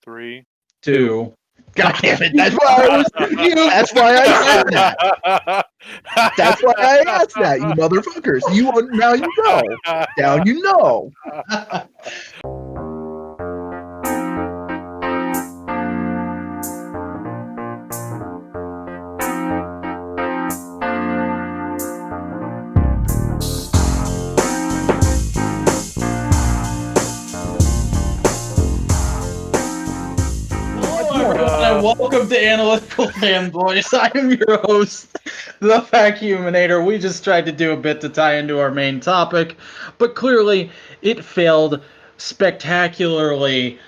3, 2. God damn it! That's why I was confused. That's why I said that. That's why I asked that, you motherfuckers. Now you know. Now you know. Welcome to Analytical Fanboys. I am your host, the Vacuuminator. We just tried to do a bit to tie into our main topic, but clearly it failed spectacularly.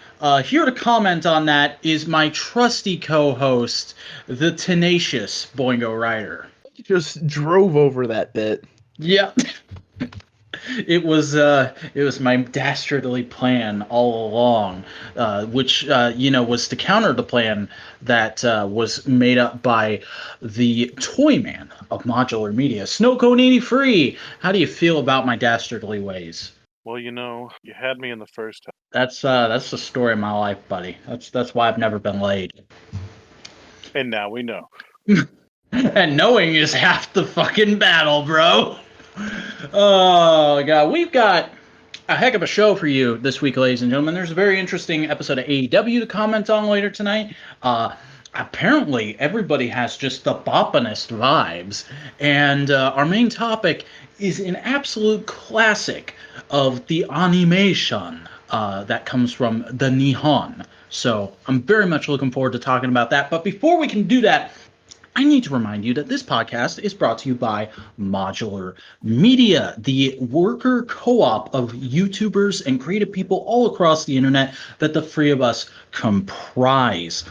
Here to comment on that is my trusty co-host, the tenacious Boingo Rider. You just drove over that bit. Yep. It was my dastardly plan all along, which was to counter the plan that was made up by the toy man of Modular Media, Snowcone83. How do you feel about my dastardly ways? Well, you had me in the first time. That's the story of my life, buddy. That's why I've never been laid. And now we know. And knowing is half the fucking battle, bro. Oh, God. We've got a heck of a show for you this week, ladies and gentlemen. There's a very interesting episode of AEW to comment on later tonight. Apparently, everybody has just the boppinest vibes. And our main topic is an absolute classic of the animation that comes from the Nihon. So I'm very much looking forward to talking about that. But before we can do that, I need to remind you that this podcast is brought to you by Modular Media, the worker co-op of YouTubers and creative people all across the internet that the three of us comprise.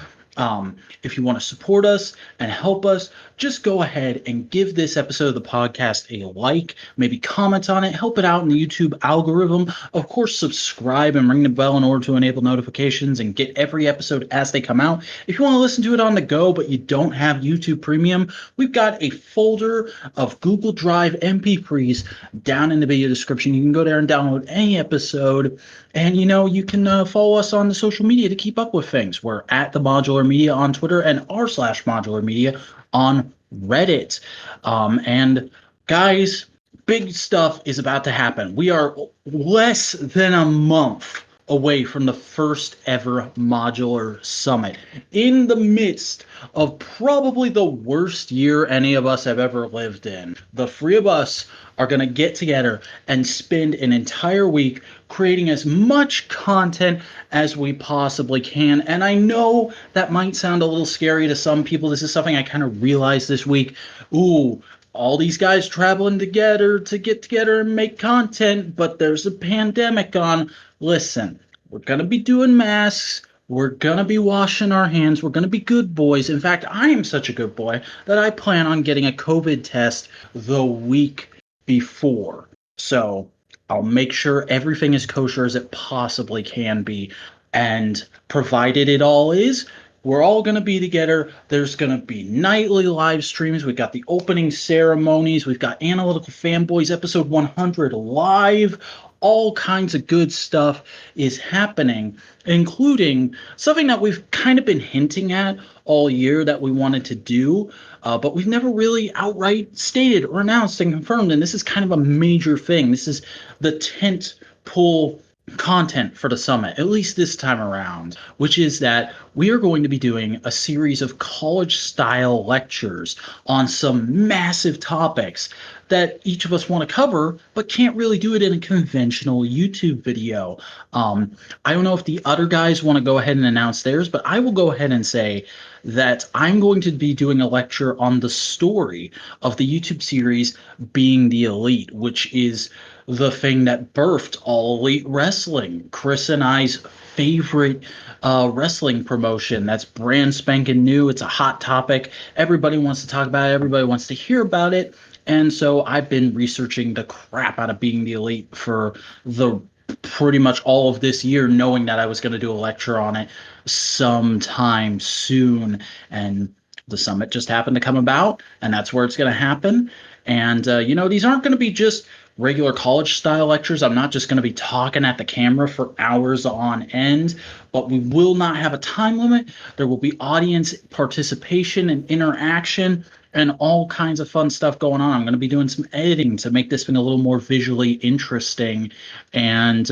If you want to support us and help us, just go ahead and give this episode of the podcast a like, maybe comment on it, help it out in the YouTube algorithm. Of course, subscribe and ring the bell in order to enable notifications and get every episode as they come out. If you want to listen to it on the go, but you don't have YouTube Premium, we've got a folder of Google Drive MP3s down in the video description. You can go there and download any episode. And, you can follow us on the social media to keep up with things. We're at the Modular Media on Twitter and r/Modular Media on Reddit. And guys, big stuff is about to happen. We are less than a month away from the first ever Modular Summit, in the midst of probably the worst year any of us have ever lived in. The three of us are going to get together and spend an entire week creating as much content as we possibly can. And I know that might sound a little scary to some people. This is something I kind of realized this week. Ooh, all these guys traveling together to get together and make content, but there's a pandemic on. Listen, we're going to be doing masks. We're going to be washing our hands. We're going to be good boys. In fact, I am such a good boy that I plan on getting a COVID test the week before. So I'll make sure everything is kosher as it possibly can be. And provided it all is, we're all going to be together. There's going to be nightly live streams. We've got the opening ceremonies. We've got Analytical Fanboys episode 100 live. All kinds of good stuff is happening, including something that we've kind of been hinting at all year that we wanted to do, but we've never really outright stated or announced and confirmed. And this is kind of a major thing. This is the tent pole content for the summit, at least this time around, which is that we are going to be doing a series of college-style lectures on some massive topics that each of us want to cover, but can't really do it in a conventional YouTube video. I don't know if the other guys want to go ahead and announce theirs, but I will go ahead and say that I'm going to be doing a lecture on the story of the YouTube series Being the Elite, which is the thing that birthed All Elite Wrestling, Chris and I's favorite wrestling promotion that's brand spanking new. It's a hot topic. Everybody wants to talk about it. Everybody wants to hear about it. And so I've been researching the crap out of Being the Elite for the pretty much all of this year, knowing that I was going to do a lecture on it sometime soon. And the summit just happened to come about, and that's where it's going to happen. And, these aren't going to be just regular college style lectures. I'm not just going to be talking at the camera for hours on end, but we will not have a time limit. There will be audience participation and interaction and all kinds of fun stuff going on. I'm going to be doing some editing to make this thing a little more visually interesting. And,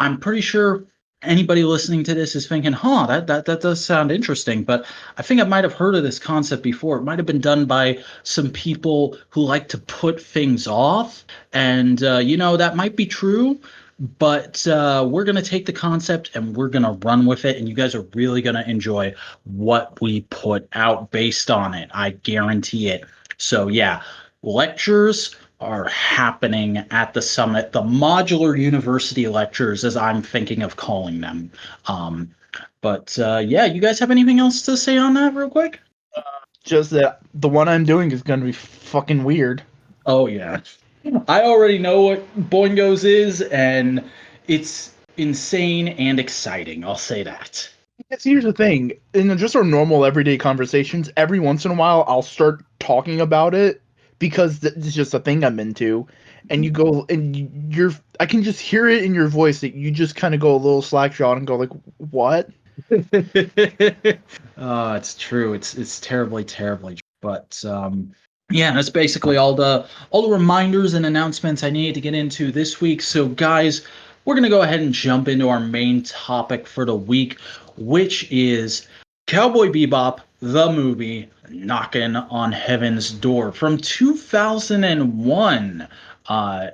I'm pretty sure anybody listening to this is thinking, that does sound interesting, but I think I might have heard of this concept before. It might have been done by some people who like to put things off, and that might be true, but we're going to take the concept and we're going to run with it, and you guys are really going to enjoy what we put out based on it. I guarantee it. So yeah, lectures are happening at the summit, the Modular University lectures, as I'm thinking of calling them. You guys have anything else to say on that real quick? Just that the one I'm doing is going to be fucking weird. Oh, yeah. I already know what Boingos is, and it's insane and exciting. I'll say that. Here's the thing. In just our normal everyday conversations, every once in a while, I'll start talking about it because it's just a thing I'm into. And you go, and I can just hear it in your voice that you just kind of go a little slack-jawed and go like, what? It's true. It's terribly, terribly. But that's basically all the reminders and announcements I needed to get into this week. So guys, we're gonna go ahead and jump into our main topic for the week, which is Cowboy Bebop, the movie, knocking on heaven's door from 2001.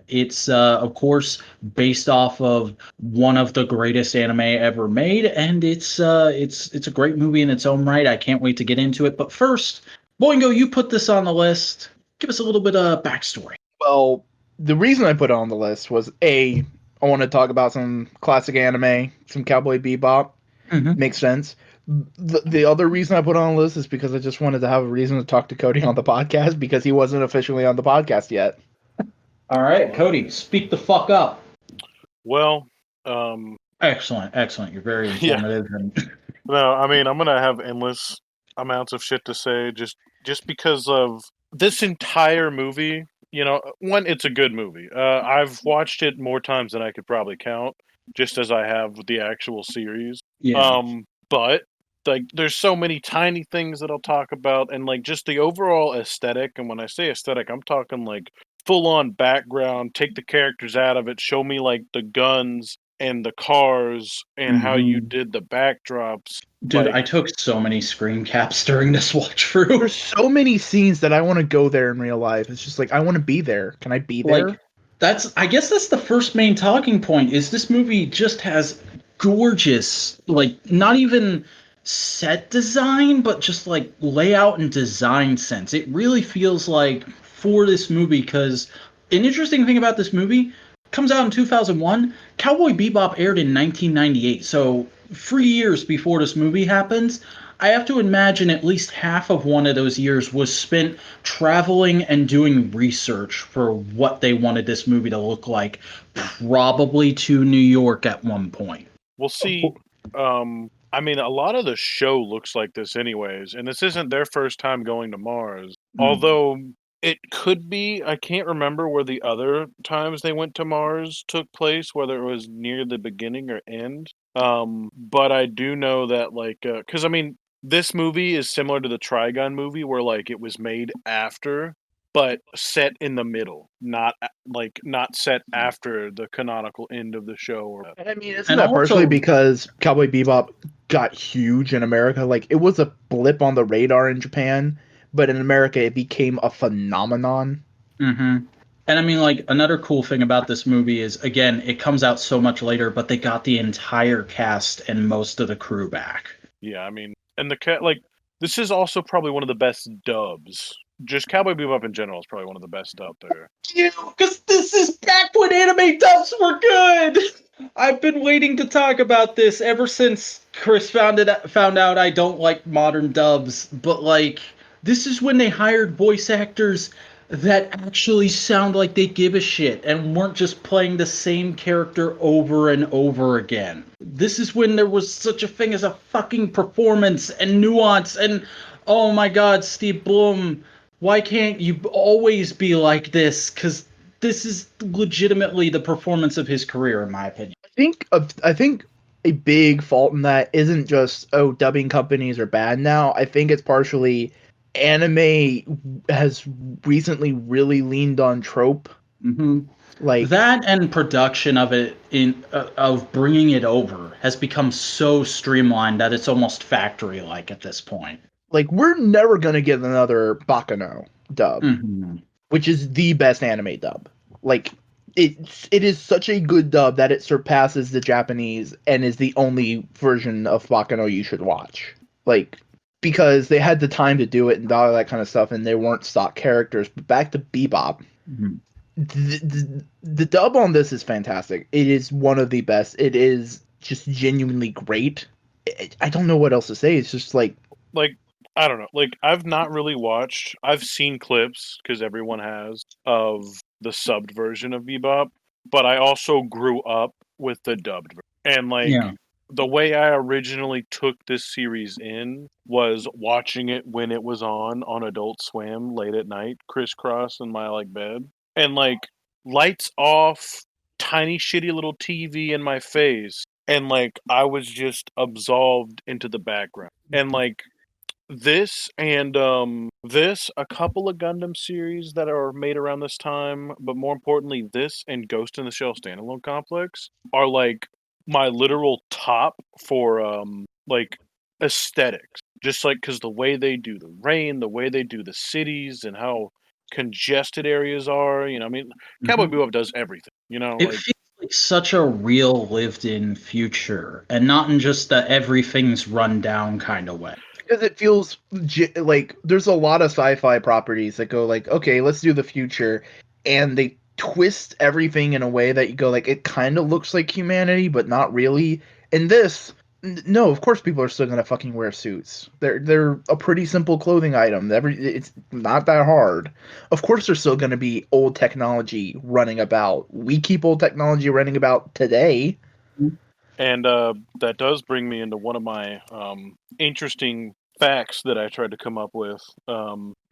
It's of course based off of one of the greatest anime ever made, and it's a great movie in its own right. I can't wait to get into it. But first, Boingo, you put this on the list. Give us a little bit of backstory. Well, the reason I put it on the list was I want to talk about some classic anime, some Cowboy Bebop. Mm-hmm. Makes sense. The other reason I put it on the list is because I just wanted to have a reason to talk to Cody on the podcast because he wasn't officially on the podcast yet. All right, Cody, speak the fuck up. Well, excellent. You're very informative. Yeah. No, I mean, I'm gonna have endless amounts of shit to say just because of this entire movie. One, it's a good movie. I've watched it more times than I could probably count, just as I have with the actual series. Yeah. But like, there's so many tiny things that I'll talk about, and like just the overall aesthetic. And when I say aesthetic, I'm talking like full-on background. Take the characters out of it. Show me like the guns and the cars and how you did the backdrops. Dude, I took so many screen caps during this watch through. There's so many scenes that I want to go there in real life. It's just like, I want to be there. Can I be there? I guess that's the first main talking point, is this movie just has gorgeous, like, not even set design, but just like layout and design sense. It really feels like for this movie, because an interesting thing about this movie, comes out in 2001. Cowboy Bebop aired in 1998, so 3 years before this movie happens. I have to imagine at least half of one of those years was spent traveling and doing research for what they wanted this movie to look like, probably to New York at one point. We'll see. I mean, a lot of the show looks like this anyways, and this isn't their first time going to Mars. Although it could be. I can't remember where the other times they went to Mars took place, whether it was near the beginning or end. But I do know that, like, because I mean, this movie is similar to the Trigun movie, where like it was made after, but set in the middle, not set after the canonical end of the show. I mean, isn't that partially because Cowboy Bebop got huge in America? Like, it was a blip on the radar in Japan, but in America, it became a phenomenon. Mm-hmm. And I mean, like, another cool thing about this movie is, again, it comes out so much later, but they got the entire cast and most of the crew back. Yeah, I mean, and this is also probably one of the best dubs. Just Cowboy Bebop in general is probably one of the best out there. Yeah, because this is back when anime dubs were good! I've been waiting to talk about this ever since Chris found out I don't like modern dubs, but, like, this is when they hired voice actors that actually sound like they give a shit and weren't just playing the same character over and over again. This is when there was such a thing as a fucking performance and nuance and, oh my god, Steve Blum, why can't you always be like this? Because this is legitimately the performance of his career, in my opinion. I think a big fault in that isn't just dubbing companies are bad now. I think it's partially anime has recently really leaned on trope. Mm-hmm. Like That and production of it of bringing it over has become so streamlined that it's almost factory like at this point. like we're never gonna get another Bakano dub, Mm-hmm. which is the best anime dub. Like it is such a good dub that it surpasses the Japanese and is the only version of Bakano you should watch. Like because they had the time to do it and all that kind of stuff, and they weren't stock characters. But back to Bebop, Mm-hmm. the dub on this is fantastic. It is one of the best. It is just genuinely great. I don't know what else to say. It's just like I don't know. Like, I've not really watched. I've seen clips because everyone has of the subbed version of Bebop, but I also grew up with the dubbed version. And like Yeah. the way I originally took this series in was watching it when it was on Adult Swim late at night, crisscross in my like bed, and like lights off, tiny shitty little TV in my face, and like I was just absolved into the background. And like this a couple of Gundam series that are made around this time, but more importantly this and Ghost in the Shell standalone complex are like my literal top for like aesthetics, just like because the way they do the rain, the way they do the cities, and how congested areas are, I mean, Cowboy Mm-hmm. Bebop does everything, It like feels like such a real lived-in future, and not in just the everything's run down kind of way. because it feels like there's a lot of sci-fi properties that go like, okay, let's do the future, and they twist everything in a way that you go like, it kind of looks like humanity, but not really. In this, no, of course people are still gonna fucking wear suits. They're a pretty simple clothing item. It's not that hard. Of course, there's still gonna be old technology running about. We keep old technology running about today. and that does bring me into one of my interesting facts that I tried to come up with.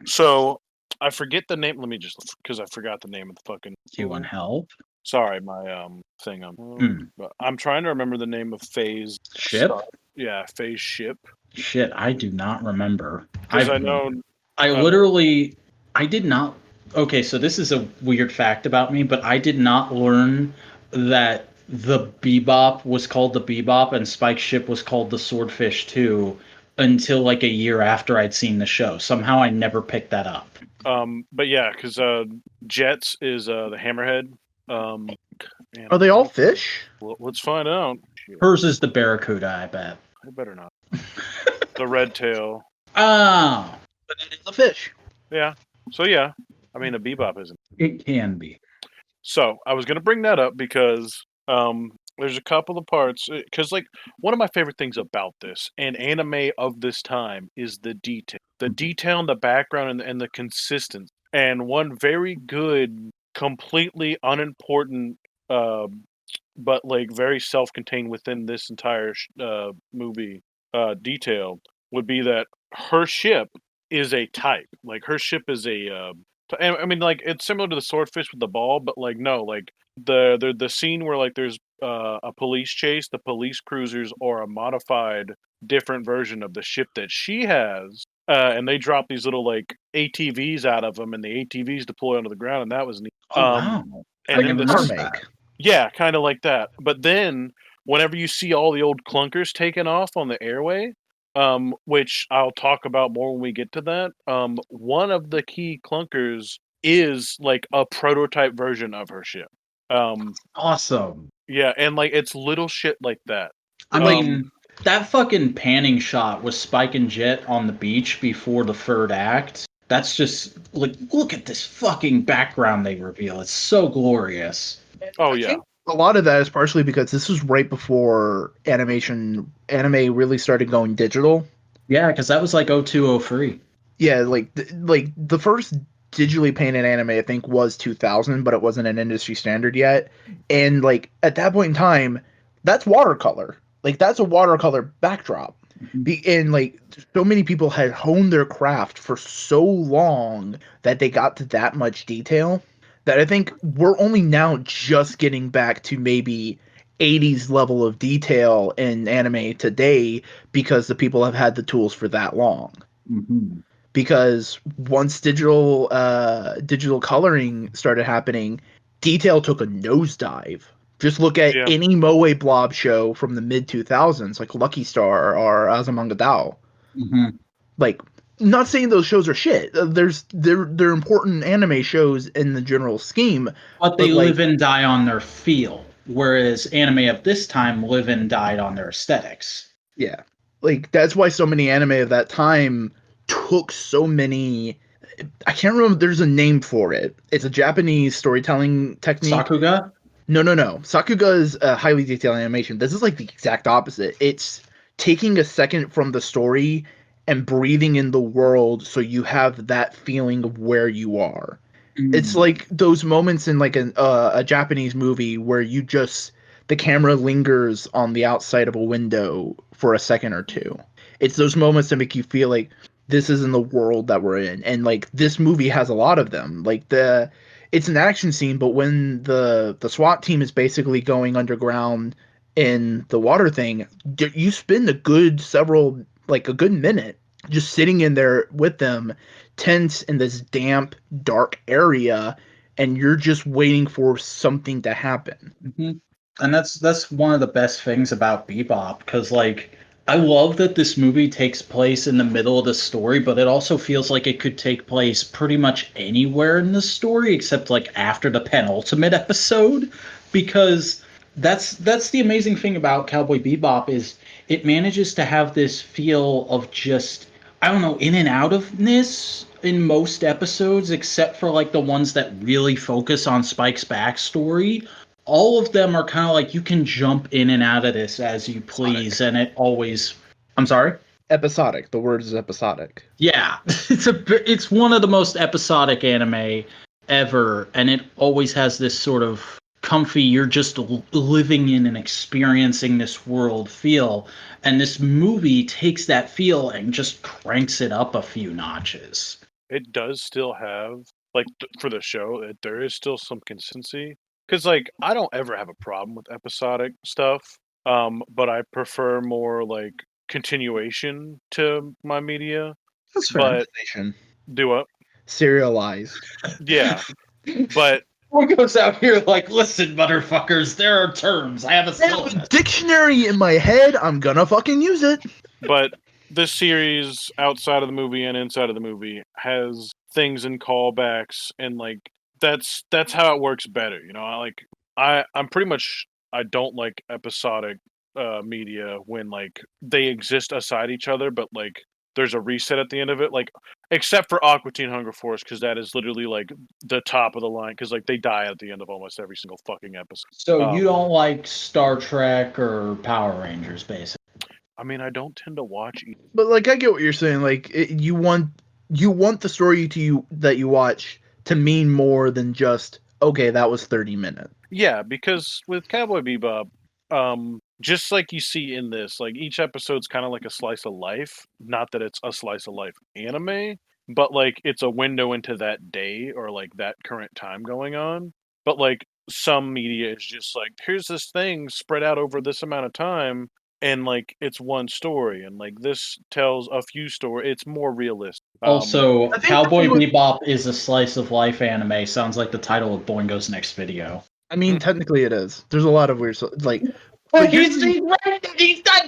So I forget the name. Let me just because I forgot the name of the fucking. Do you want help? Sorry, my thing. But I'm trying to remember the name of Phase Ship? Yeah, Phase ship. Shit, I do not remember. Because I know. I literally, I did not. Okay, so this is a weird fact about me, but I did not learn that the Bebop was called the Bebop and Spike's ship was called the Swordfish 2 until like a year after I'd seen the show. Somehow I never picked that up. But yeah, because Jets is the Hammerhead. Are they all fish? Well, let's find out. Hers is the Barracuda, I bet. I better not. The Red Tail. Ah, But it is a fish. Yeah. So yeah, I mean a Bebop isn't. it can be. So I was gonna bring that up because there's a couple of parts because like one of my favorite things about this and anime of this time is the detail in the background and the consistency. And one very good, completely unimportant, but like very self-contained within this entire movie detail would be that her ship is a type. Like her ship is a I mean, like it's similar to the swordfish with the ball, but like no, like the scene where like there's a police chase, the police cruisers are a modified, different version of the ship that she has, and they drop these little like ATVs out of them, and the ATVs deploy onto the ground, and that was neat. Oh, wow. And I then never the noticed that. yeah, kind of like that. But then whenever you see all the old clunkers taken off on the airway, which I'll talk about more when we get to that. One of the key clunkers is like a prototype version of her ship. Awesome. Yeah, and like it's little shit like that. I mean, that fucking panning shot with Spike and Jet on the beach before the third act. That's just like, look at this fucking background they reveal. It's so glorious. Oh I yeah. think a lot of that is partially because this was right before anime really started going digital. Yeah, because that was like 0203. Yeah, like the first digitally painted anime I think was 2000, but it wasn't an industry standard yet. And like at that point in time, that's watercolor. Like that's a watercolor backdrop. And like so many people had honed their craft for so long that they got to that much detail that I think we're only now just getting back to maybe 80s level of detail in anime today because the people have had the tools for that long. Mm-hmm. Because once digital coloring started happening, detail took a nosedive. Just look at any Moe blob show from the mid 2000s, like Lucky Star or Azumanga Dao. Mm-hmm. Like, not saying those shows are shit. They're important anime shows in the general scheme, but they live and die on their feel, whereas anime of this time live and died on their aesthetics. Yeah, like that's why so many anime of that time took so many. I can't remember. There's a name for it. It's a Japanese storytelling technique. Sakuga? No. Sakuga is a highly detailed animation. This is like the exact opposite. It's taking a second from the story and breathing in the world so you have that feeling of where you are. It's like those moments in like a Japanese movie where the camera lingers on the outside of a window for a second or two. It's those moments that make you feel like this is in the world that we're in. And like this movie has a lot of them. Like it's an action scene, but when the SWAT team is basically going underground in the water thing, you spend a good minute just sitting in there with them, tense in this damp, dark area, and you're just waiting for something to happen. Mm-hmm. And that's one of the best things about Bebop, because like I love that this movie takes place in the middle of the story, but it also feels like it could take place pretty much anywhere in the story except like after the penultimate episode, because that's the amazing thing about Cowboy Bebop is it manages to have this feel of just, I don't know, in and out ofness in most episodes, except for like the ones that really focus on Spike's backstory. All of them are kind of like you can jump in and out of this as you please, and it always. I'm sorry. Episodic. The word is episodic. Yeah, it's one of the most episodic anime ever, and it always has this sort of comfy. You're just living in and experiencing this world feel, and this movie takes that feel and just cranks it up a few notches. It does still have like for the show, there is still some consistency. Because, like, I don't ever have a problem with episodic stuff, but I prefer more, like, continuation to my media. That's fair. But, do what? Serialized. Yeah, but... One goes out here like, listen, motherfuckers, there are terms. I have a dictionary in my head. I'm gonna fucking use it. But this series, outside of the movie and inside of the movie, has things and callbacks and, like, that's how it works better, you know. I'm pretty much, I don't like episodic media when like they exist aside each other, but like there's a reset at the end of it, like except for Aqua Teen Hunger Force, because that is literally like the top of the line, because like they die at the end of almost every single fucking episode. So you don't like Star Trek or Power Rangers, basically? I mean, I don't tend to watch either. But like I get what you're saying. Like you want the story that you watch to mean more than just, okay, that was 30 minutes. Yeah, because with Cowboy Bebop, just like you see in this, like each episode's kind of like a slice of life. Not that it's a slice of life anime, but like it's a window into that day or like that current time going on. But like some media is just like, here's this thing spread out over this amount of time, and like it's one story, and like this tells a few stories. It's more realistic. Also, Cowboy Bebop is a slice of life anime. Sounds like the title of Boingo's next video. I mean, technically it is. There's a lot of weird like. But he's not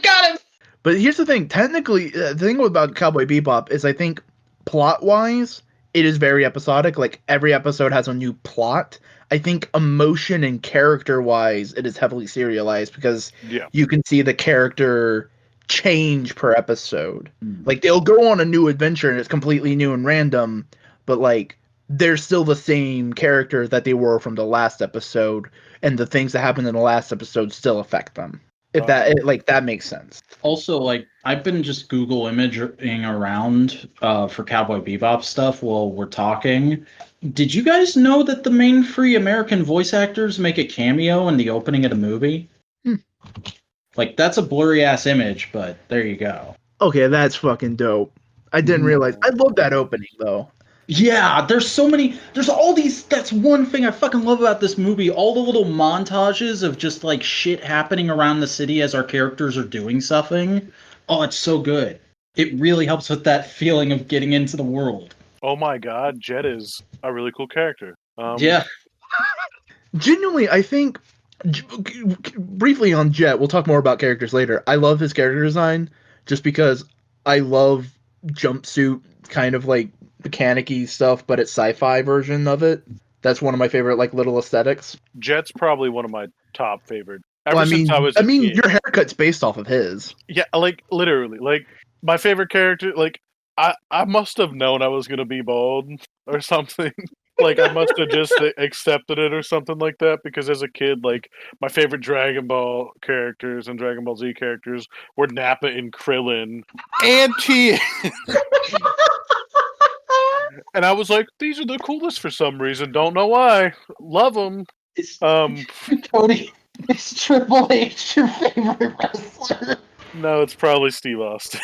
got it. But here's the thing. Technically, the thing about Cowboy Bebop is I think plot-wise, it is very episodic. Like every episode has a new plot. I think emotion and character-wise, it is heavily serialized because you can see the character change per episode. Like they'll go on a new adventure and it's completely new and random, but like they're still the same character that they were from the last episode, and the things that happened in the last episode still affect them. If that makes sense. Also, like I've been just Google imaging around for Cowboy Bebop stuff while we're talking. Did you guys know that the main three American voice actors make a cameo in the opening of the movie? Like that's a blurry ass image, but there you go. Okay, that's fucking dope. I didn't realize. I love that opening though. Yeah, there's all these, that's one thing I fucking love about this movie, all the little montages of just like shit happening around the city as our characters are doing something. Oh, it's so good. It really helps with that feeling of getting into the world. Oh my god, Jet is a really cool character. Yeah. Genuinely, I think briefly on Jet, we'll talk more about characters later. I love his character design just because I love jumpsuit kind of like mechanic-y stuff, but it's sci-fi version of it. That's one of my favorite like little aesthetics. Jet's probably one of my top favorite. Well, Ever since I was a kid. your haircut's based off of his. Yeah, like literally, like my favorite character. Like I must have known I was gonna be bald or something. Like I must have just accepted it or something like that. Because as a kid, like my favorite Dragon Ball characters and Dragon Ball Z characters were Nappa and Krillin and T. And I was like, these are the coolest for some reason. Don't know why. Love them. Cody, is Triple H your favorite wrestler? No, it's probably Steve Austin.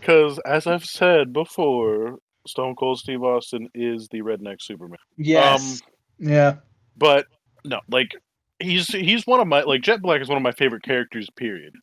Because as I've said before, Stone Cold Steve Austin is the redneck Superman. Yes. Yeah. But no, like he's one of my, like, Jet Black is one of my favorite characters. Period.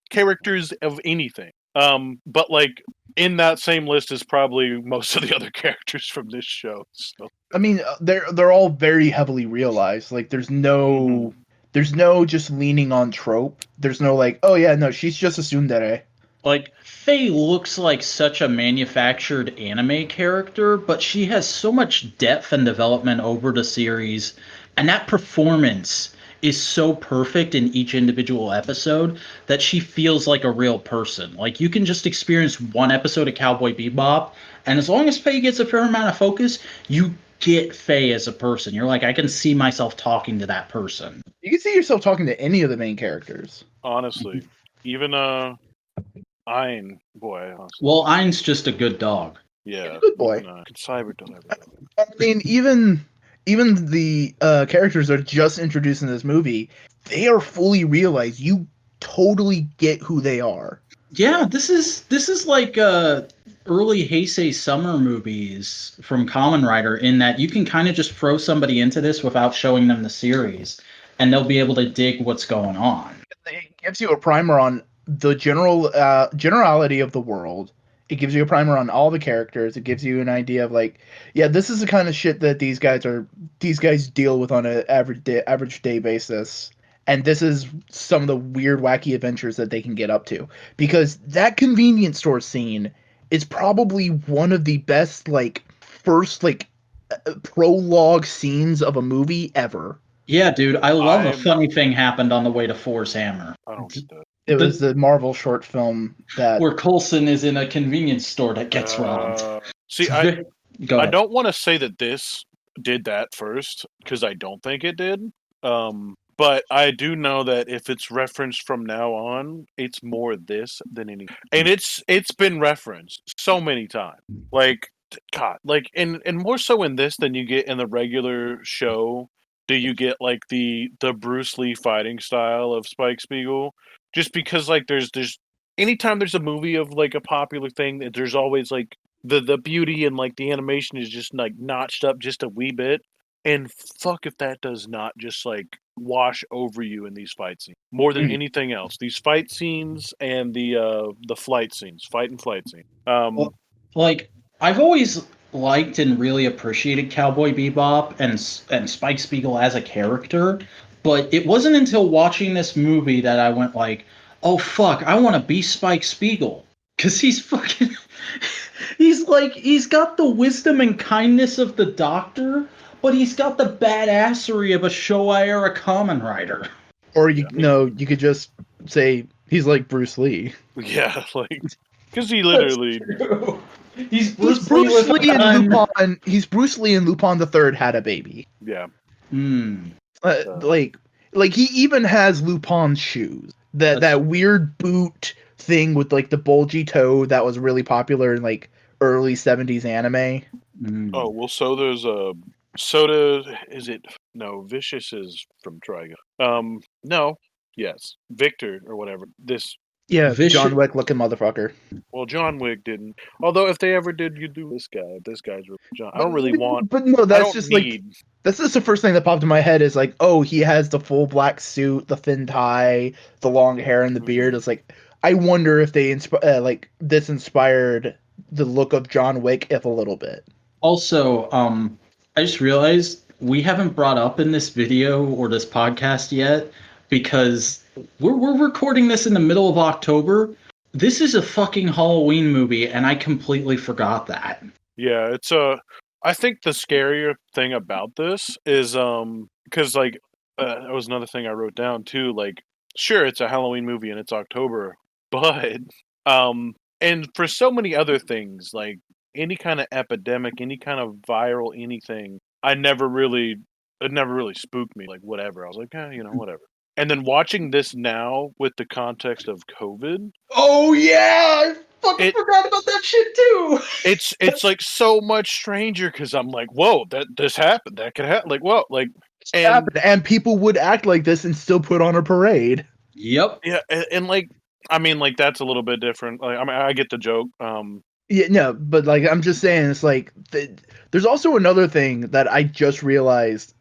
Characters of anything. But like in that same list is probably most of the other characters from this show. So. I mean, they're all very heavily realized. Like, there's no just leaning on trope. There's no like, oh yeah, no, she's just a tsundere. Like, Faye looks like such a manufactured anime character, but she has so much depth and development over the series, and that performance is so perfect in each individual episode that she feels like a real person. Like, you can just experience one episode of Cowboy Bebop, and as long as Faye gets a fair amount of focus, you get Faye as a person. You're like, I can see myself talking to that person. You can see yourself talking to any of the main characters. Honestly, even Ein, boy. Honestly. Well, Ein's just a good dog. Yeah, good boy. Good cyber dog. I mean, even the characters that are just introduced in this movie, they are fully realized. You totally get who they are. Yeah, this is like early Heisei summer movies from Kamen Rider, in that you can kind of just throw somebody into this without showing them the series, and they'll be able to dig what's going on. It gives you a primer on the generality of the world. It gives you a primer on all the characters. It gives you an idea of like, yeah, this is the kind of shit that these guys deal with on an average day basis. And this is some of the weird, wacky adventures that they can get up to. Because that convenience store scene is probably one of the best, like, first, like, prologue scenes of a movie ever. Yeah, dude, I love a funny thing happened on the way to Thor's Hammer. I don't get that. It was the Marvel short film that... where Coulson is in a convenience store that gets robbed. See, I don't want to say that this did that first, because I don't think it did. But I do know that if it's referenced from now on, it's more this than any. And it's been referenced so many times. Like, God, like, and more so in this than you get in the regular show. Do you get like the Bruce Lee fighting style of Spike Spiegel? Just because like there's anytime there's a movie of like a popular thing, there's always like the beauty and like the animation is just like notched up just a wee bit. And fuck if that does not just like wash over you in these fight scenes more than anything else. These fight scenes and the fight and flight scene. Like, I've always liked and really appreciated Cowboy Bebop and Spike Spiegel as a character, but it wasn't until watching this movie that I went like, oh fuck, I want to be Spike Spiegel. Cause he's fucking he's got the wisdom and kindness of the Doctor, but he's got the badassery of a Showa era Kamen Rider. Or you could just say he's like Bruce Lee. Yeah, like, because he literally... He's Bruce Lee and Lupin. He's Bruce Lee and Lupin the Third had a baby. Yeah. Like he even has Lupin's shoes. That weird boot thing with like the bulgy toe that was really popular in like early 70s anime. Oh, well, so there's Soda, is it? No, Vicious is from Trigun. No, yes, Victor or whatever. This Yeah, Vicious. John Wick looking motherfucker. Well, John Wick didn't. Although, if they ever did, you do this guy. This guy's really John. I don't really want. But no, I that's don't just need. like that's just the first thing that popped in my head is like, oh, he has the full black suit, the thin tie, the long hair, and the beard. It's like, I wonder if they like this inspired the look of John Wick, if a little bit. Also, I just realized we haven't brought up in this video or this podcast yet because we're recording this in the middle of October. This is a fucking Halloween movie, and I completely forgot that. Yeah, it's a. I think the scarier thing about this is because like that was another thing I wrote down too. Like, sure, it's a Halloween movie and it's October, but and for so many other things like any kind of epidemic, any kind of viral anything, it never really spooked me. Like whatever, I was like, whatever. And then watching this now with the context of COVID, Oh yeah, I fucking forgot about that shit too. it's like so much stranger because I'm like, whoa, this happened, that could happen, like whoa, like And people would act like this and still put on a parade. Yep. yeah, and like I mean, like that's a little bit different. Like I mean, I get the joke. Yeah, no, but like I'm just saying, it's like there's also another thing that I just realized.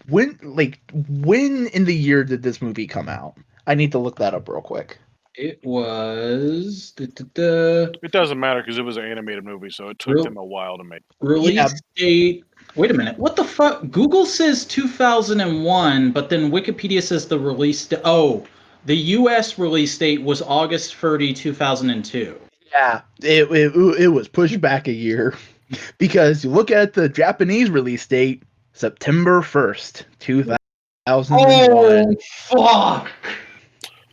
When in the year did this movie come out? I need to look that up real quick. It was It doesn't matter because it was an animated movie, so it took them a while to make. Release date. Wait a minute. What the fuck? Google says 2001, but then Wikipedia says the release date. Oh, the U.S. release date was August 30, 2002. Yeah, it was pushed back a year because you look at the Japanese release date, September 1st, 2001. Oh, fuck.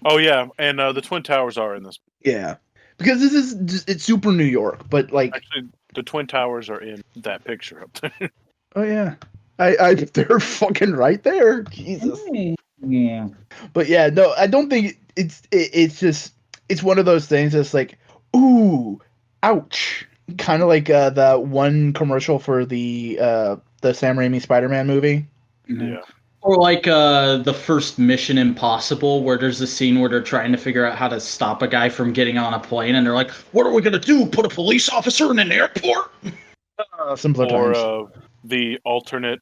Oh yeah, and the Twin Towers are in this. Yeah, because this is it's super New York, but like Actually, the Twin Towers are in that picture up there. oh yeah, I they're fucking right there. Jesus. Yeah. But yeah, no, I don't think it's just it's one of those things that's like, ooh, ouch. Kind of like that one commercial for the Sam Raimi Spider-Man movie. Yeah. Or like the first Mission Impossible, where there's a scene where they're trying to figure out how to stop a guy from getting on a plane, and they're like, "What are we gonna do? Put a police officer in an airport?" Simpler Or times. the alternate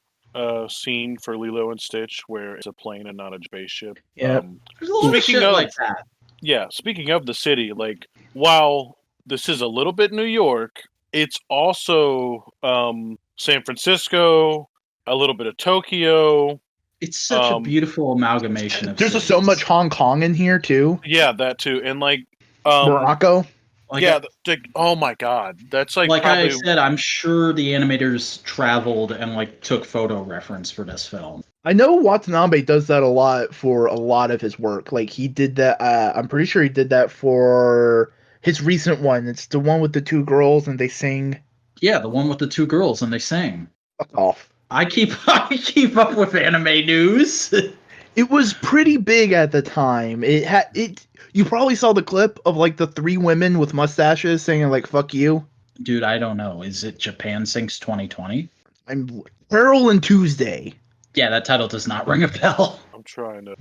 scene for Lilo and Stitch, where it's a plane and not a spaceship. Yeah. There's a little Speaking shit of- like that. Yeah, speaking of the city, like while this is a little bit New York, it's also San Francisco, a little bit of Tokyo. It's such a beautiful amalgamation of There's cities. so much Hong Kong in here too. Yeah, that too, and like Morocco. Like yeah, oh my god, that's like I probably, said, I'm sure the animators traveled and like took photo reference for this film. I know Watanabe does that a lot for a lot of his work. Like he did that. I'm pretty sure he did that for his recent one. It's the one with the two girls and they sing. Yeah, the one with the two girls and they sang. Fuck off. I keep up with anime news. It was pretty big at the time. You probably saw the clip of like the three women with mustaches singing like "fuck you." Dude, I don't know. Is it Japan Sinks 2020? I'm Carol and Tuesday. Yeah, that title does not ring a bell. I'm trying to.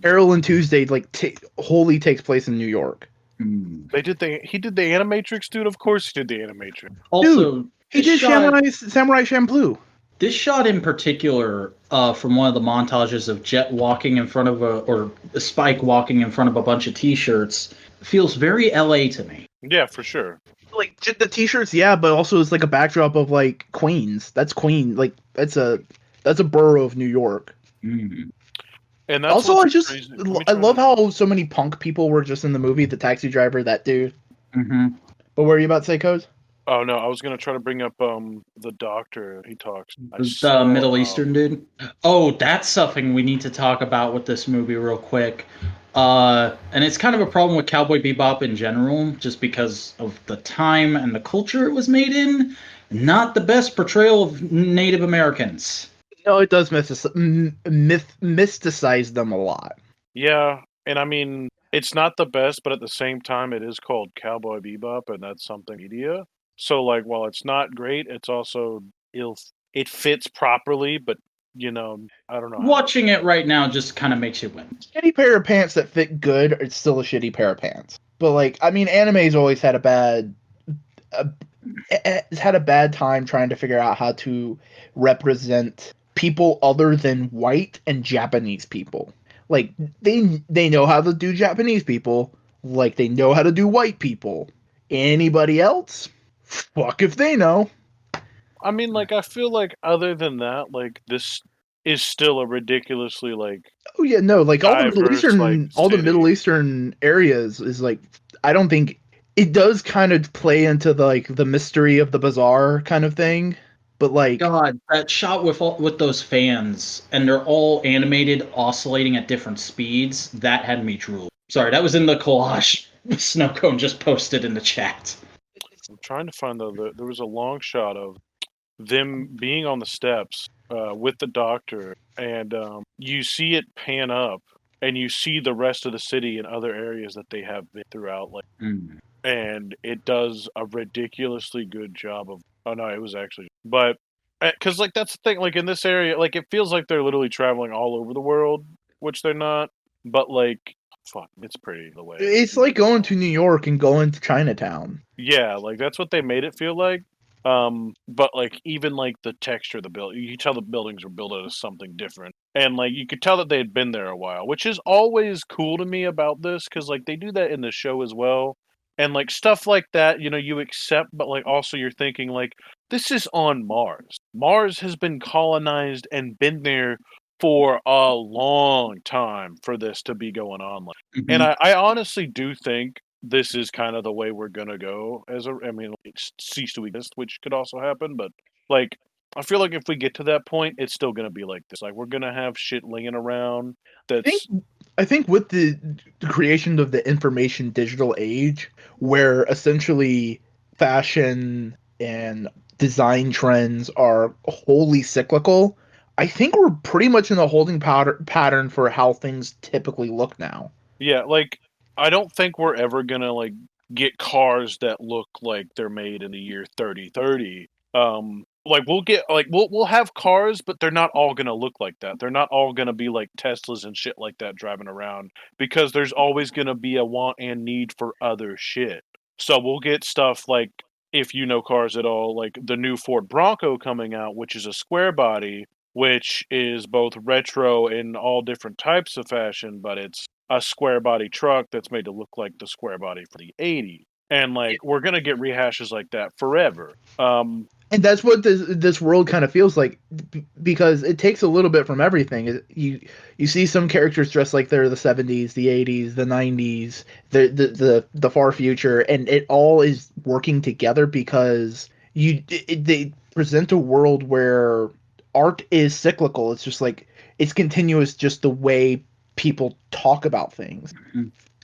Carol and Tuesday wholly takes place in New York. He did the Animatrix, dude. Of course he did the Animatrix. Also, He did Samurai Champloo. This shot in particular, from one of the montages of Jet walking in front of or Spike walking in front of a bunch of T-shirts, feels very LA to me. Yeah, for sure. Like the T-shirts, yeah, but also it's like a backdrop of like Queens. That's Queen. Like that's a borough of New York. Mm. And that's Also, crazy. I love how so many punk people were just in the movie. The taxi driver, that dude. Mm-hmm. But what are you about to say, Codes? Oh no, I was gonna try to bring up the doctor. He talks. The Middle Eastern dude. Oh, that's something we need to talk about with this movie real quick. And it's kind of a problem with Cowboy Bebop in general, just because of the time and the culture it was made in. Not the best portrayal of Native Americans. No, it does mysticize them a lot. Yeah, and I mean it's not the best, but at the same time, it is called Cowboy Bebop, and that's something media. So like, while it's not great, it's also it fits properly, but I don't know. Watching it right now just kind of makes you win. Shitty pair of pants that fit good, it's still a shitty pair of pants. But like, I mean, anime's always had it's had a bad time trying to figure out how to represent people other than white and Japanese people. Like they know how to do Japanese people, like they know how to do white people. Anybody else? Fuck if they know. I mean, like, I feel like other than that, like, this is still a ridiculously, like, Oh yeah, no, like all the Middle diverse, Eastern, like, all the city. Middle Eastern areas is like, I don't think it does kind of play into the like the mystery of the bazaar kind of thing, but like, God, that shot with those fans, and they're all animated, oscillating at different speeds. That had me drool. Sorry, that was in the collage Snowcone just posted in the chat. I'm trying to find there was a long shot of them being on the steps with the doctor, and you see it pan up, and you see the rest of the city and other areas that they have been throughout, like, and it does a ridiculously good job of. Oh no, it was actually, but because like that's the thing, like in this area, like it feels like they're literally traveling all over the world, which they're not, but like. Fuck, it's pretty the way. it's like going to New York and going to Chinatown. Yeah, like that's what they made it feel like. But like even like the texture of the building, you could tell the buildings were built out of something different, and like you could tell that they had been there a while, which is always cool to me about this because like they do that in the show as well, and like stuff like that, you accept, but like also you're thinking like this is on Mars. Mars has been colonized and been there for a long time for this to be going on, like, and I honestly do think this is kind of the way we're gonna go I mean, like, cease to exist, which could also happen, but like I feel like if we get to that point, it's still gonna be like this. Like we're gonna have shit laying around that's I think with the creation of the information digital age, where essentially fashion and design trends are wholly cyclical, I think we're pretty much in a holding pattern for how things typically look now. yeah, like I don't think we're ever gonna like get cars that look like they're made in the year 3030. Like we'll have cars, but they're not all gonna look like that. They're not all gonna be like Teslas and shit like that driving around because there's always gonna be a want and need for other shit. So we'll get stuff like, if you know cars at all, like the new Ford Bronco coming out, which is a square body, which is both retro in all different types of fashion, but it's a square body truck that's made to look like the square body for the 80s. And like we're gonna get rehashes like that forever. And that's what this world kind of feels like, because it takes a little bit from everything. You see some characters dressed like they're the 70s, the 80s, the 90s, the far future, and it all is working together because they present a world where art is cyclical. It's just like it's continuous, just the way people talk about things.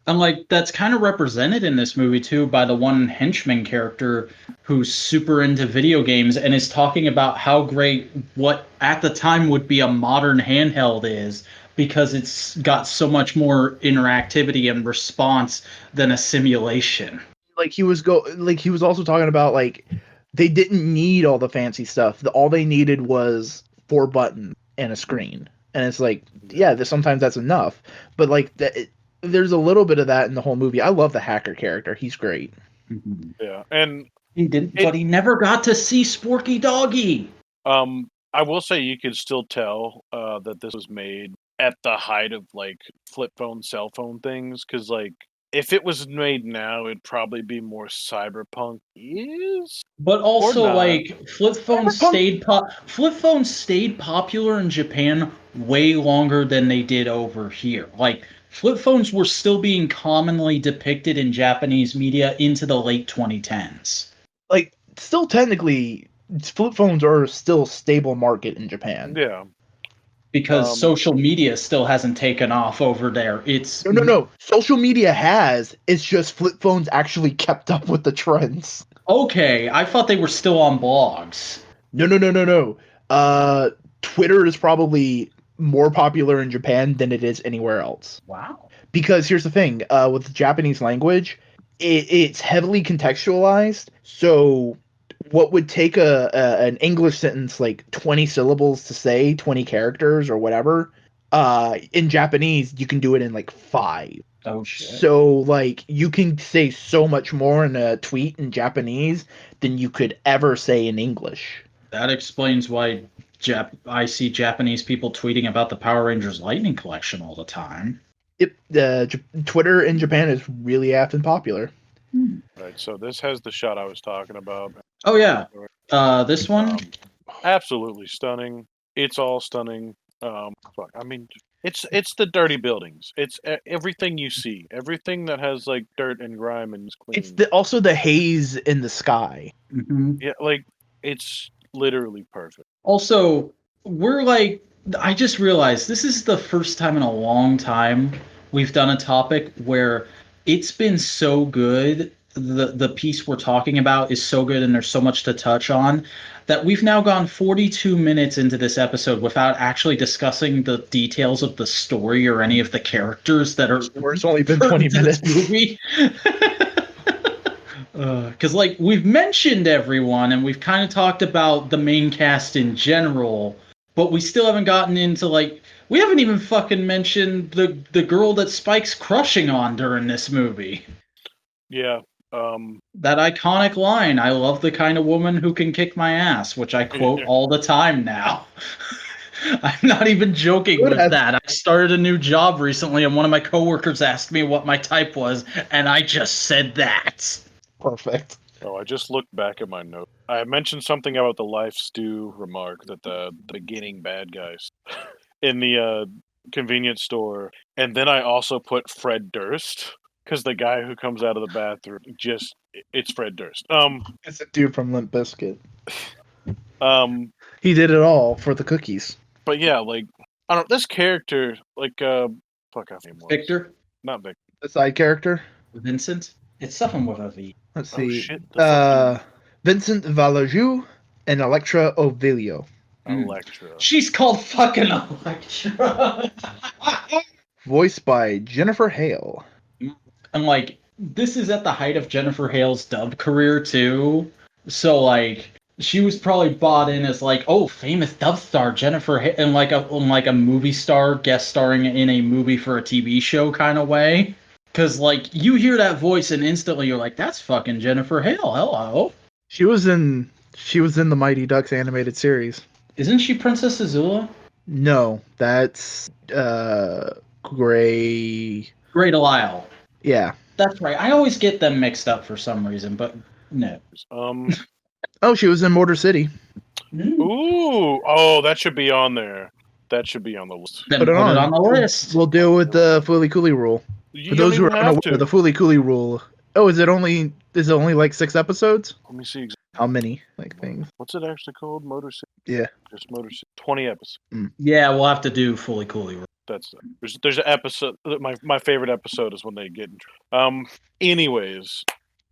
And like that's kind of represented in this movie too by the one henchman character who's super into video games and is talking about how great what at the time would be a modern handheld is because it's got so much more interactivity and response than a simulation. Like he was also talking about like they didn't need all the fancy stuff. All they needed was 4 buttons and a screen. And it's like, yeah, sometimes that's enough. But like there's a little bit of that in the whole movie. I love the hacker character. He's great. Yeah, and but he never got to see Sporky Doggy. I will say you could still tell that this was made at the height of like flip phone, cell phone things, because like if it was made now, it'd probably be more cyberpunk is. But also, like flip phones stayed popular in Japan way longer than they did over here. Like flip phones were still being commonly depicted in Japanese media into the late 2010s. Like still technically, flip phones are still a stable market in Japan. Yeah. Because social media still hasn't taken off over there. It's no. Social media has. It's just flip phones actually kept up with the trends. Okay, I thought they were still on blogs. No. Twitter is probably more popular in Japan than it is anywhere else. Wow. Because here's the thing, with the Japanese language, it's heavily contextualized. So what would take an English sentence like 20 syllables to say, 20 characters or whatever, in Japanese you can do it in like 5. Oh shit. So like you can say so much more in a tweet in Japanese than you could ever say in English. That explains why I see Japanese people tweeting about the Power Rangers Lightning Collection all the time. Twitter in Japan is really effing popular. Right, so this has the shot I was talking about. Oh yeah, this one. Absolutely stunning. It's all stunning. I mean, it's the dirty buildings. It's everything you see. Everything that has like dirt and grime and is clean. It's also the haze in the sky. Mm-hmm. Yeah, like it's literally perfect. Also, we're like, I just realized this is the first time in a long time we've done a topic where it's been so good. The piece we're talking about is so good and there's so much to touch on that we've now gone 42 minutes into this episode without actually discussing the details of the story or any of the characters that are. It's only been 20 minutes. Movie. Because like we've mentioned everyone and we've kind of talked about the main cast in general, but we still haven't gotten into like we haven't even fucking mentioned the girl that Spike's crushing on during this movie. Yeah. That iconic line, "I love the kind of woman who can kick my ass," which I quote all the time now. I'm not even joking with that. I started a new job recently and one of my coworkers asked me what my type was and I just said that. Perfect. Oh, I just looked back at my note. I mentioned something about the life stew remark that the beginning bad guys in the convenience store, and then I also put Fred Durst because the guy who comes out of the bathroom it's Fred Durst. It's a dude from Limp Bizkit. He did it all for the cookies. But yeah, like I don't know, this character, like fuck, I think Victor, not Victor, the side character, Vincent. It's something with a V. Let's see. Shit, Vincent Valajou and Electra Ovilio. Electra. She's called fucking Electra. Voiced by Jennifer Hale. And like, this is at the height of Jennifer Hale's dub career too. So like, she was probably bought in as like, oh, famous dub star Jennifer Hale, and like a movie star guest starring in a movie for a TV show kind of way. Because, like, you hear that voice and instantly you're like, that's fucking Jennifer Hale. Hello. She was in the Mighty Ducks animated series. Isn't she Princess Azula? No, that's Gray Delisle. Yeah. That's right. I always get them mixed up for some reason, but no. Oh, she was in Motor City. Ooh. Oh, that should be on there. That should be on the list. Then put it on the list. We'll deal with the Fooly Cooly rule. For those who are unaware, the Fooly Cooly rule. Oh, is it only like 6 episodes? Let me see. How many things? What's it actually called? Motor City? Yeah. Just Motor City. 20 episodes. Yeah, we'll have to do Fooly Cooly. There's an episode. My favorite episode is when they get in. Anyways,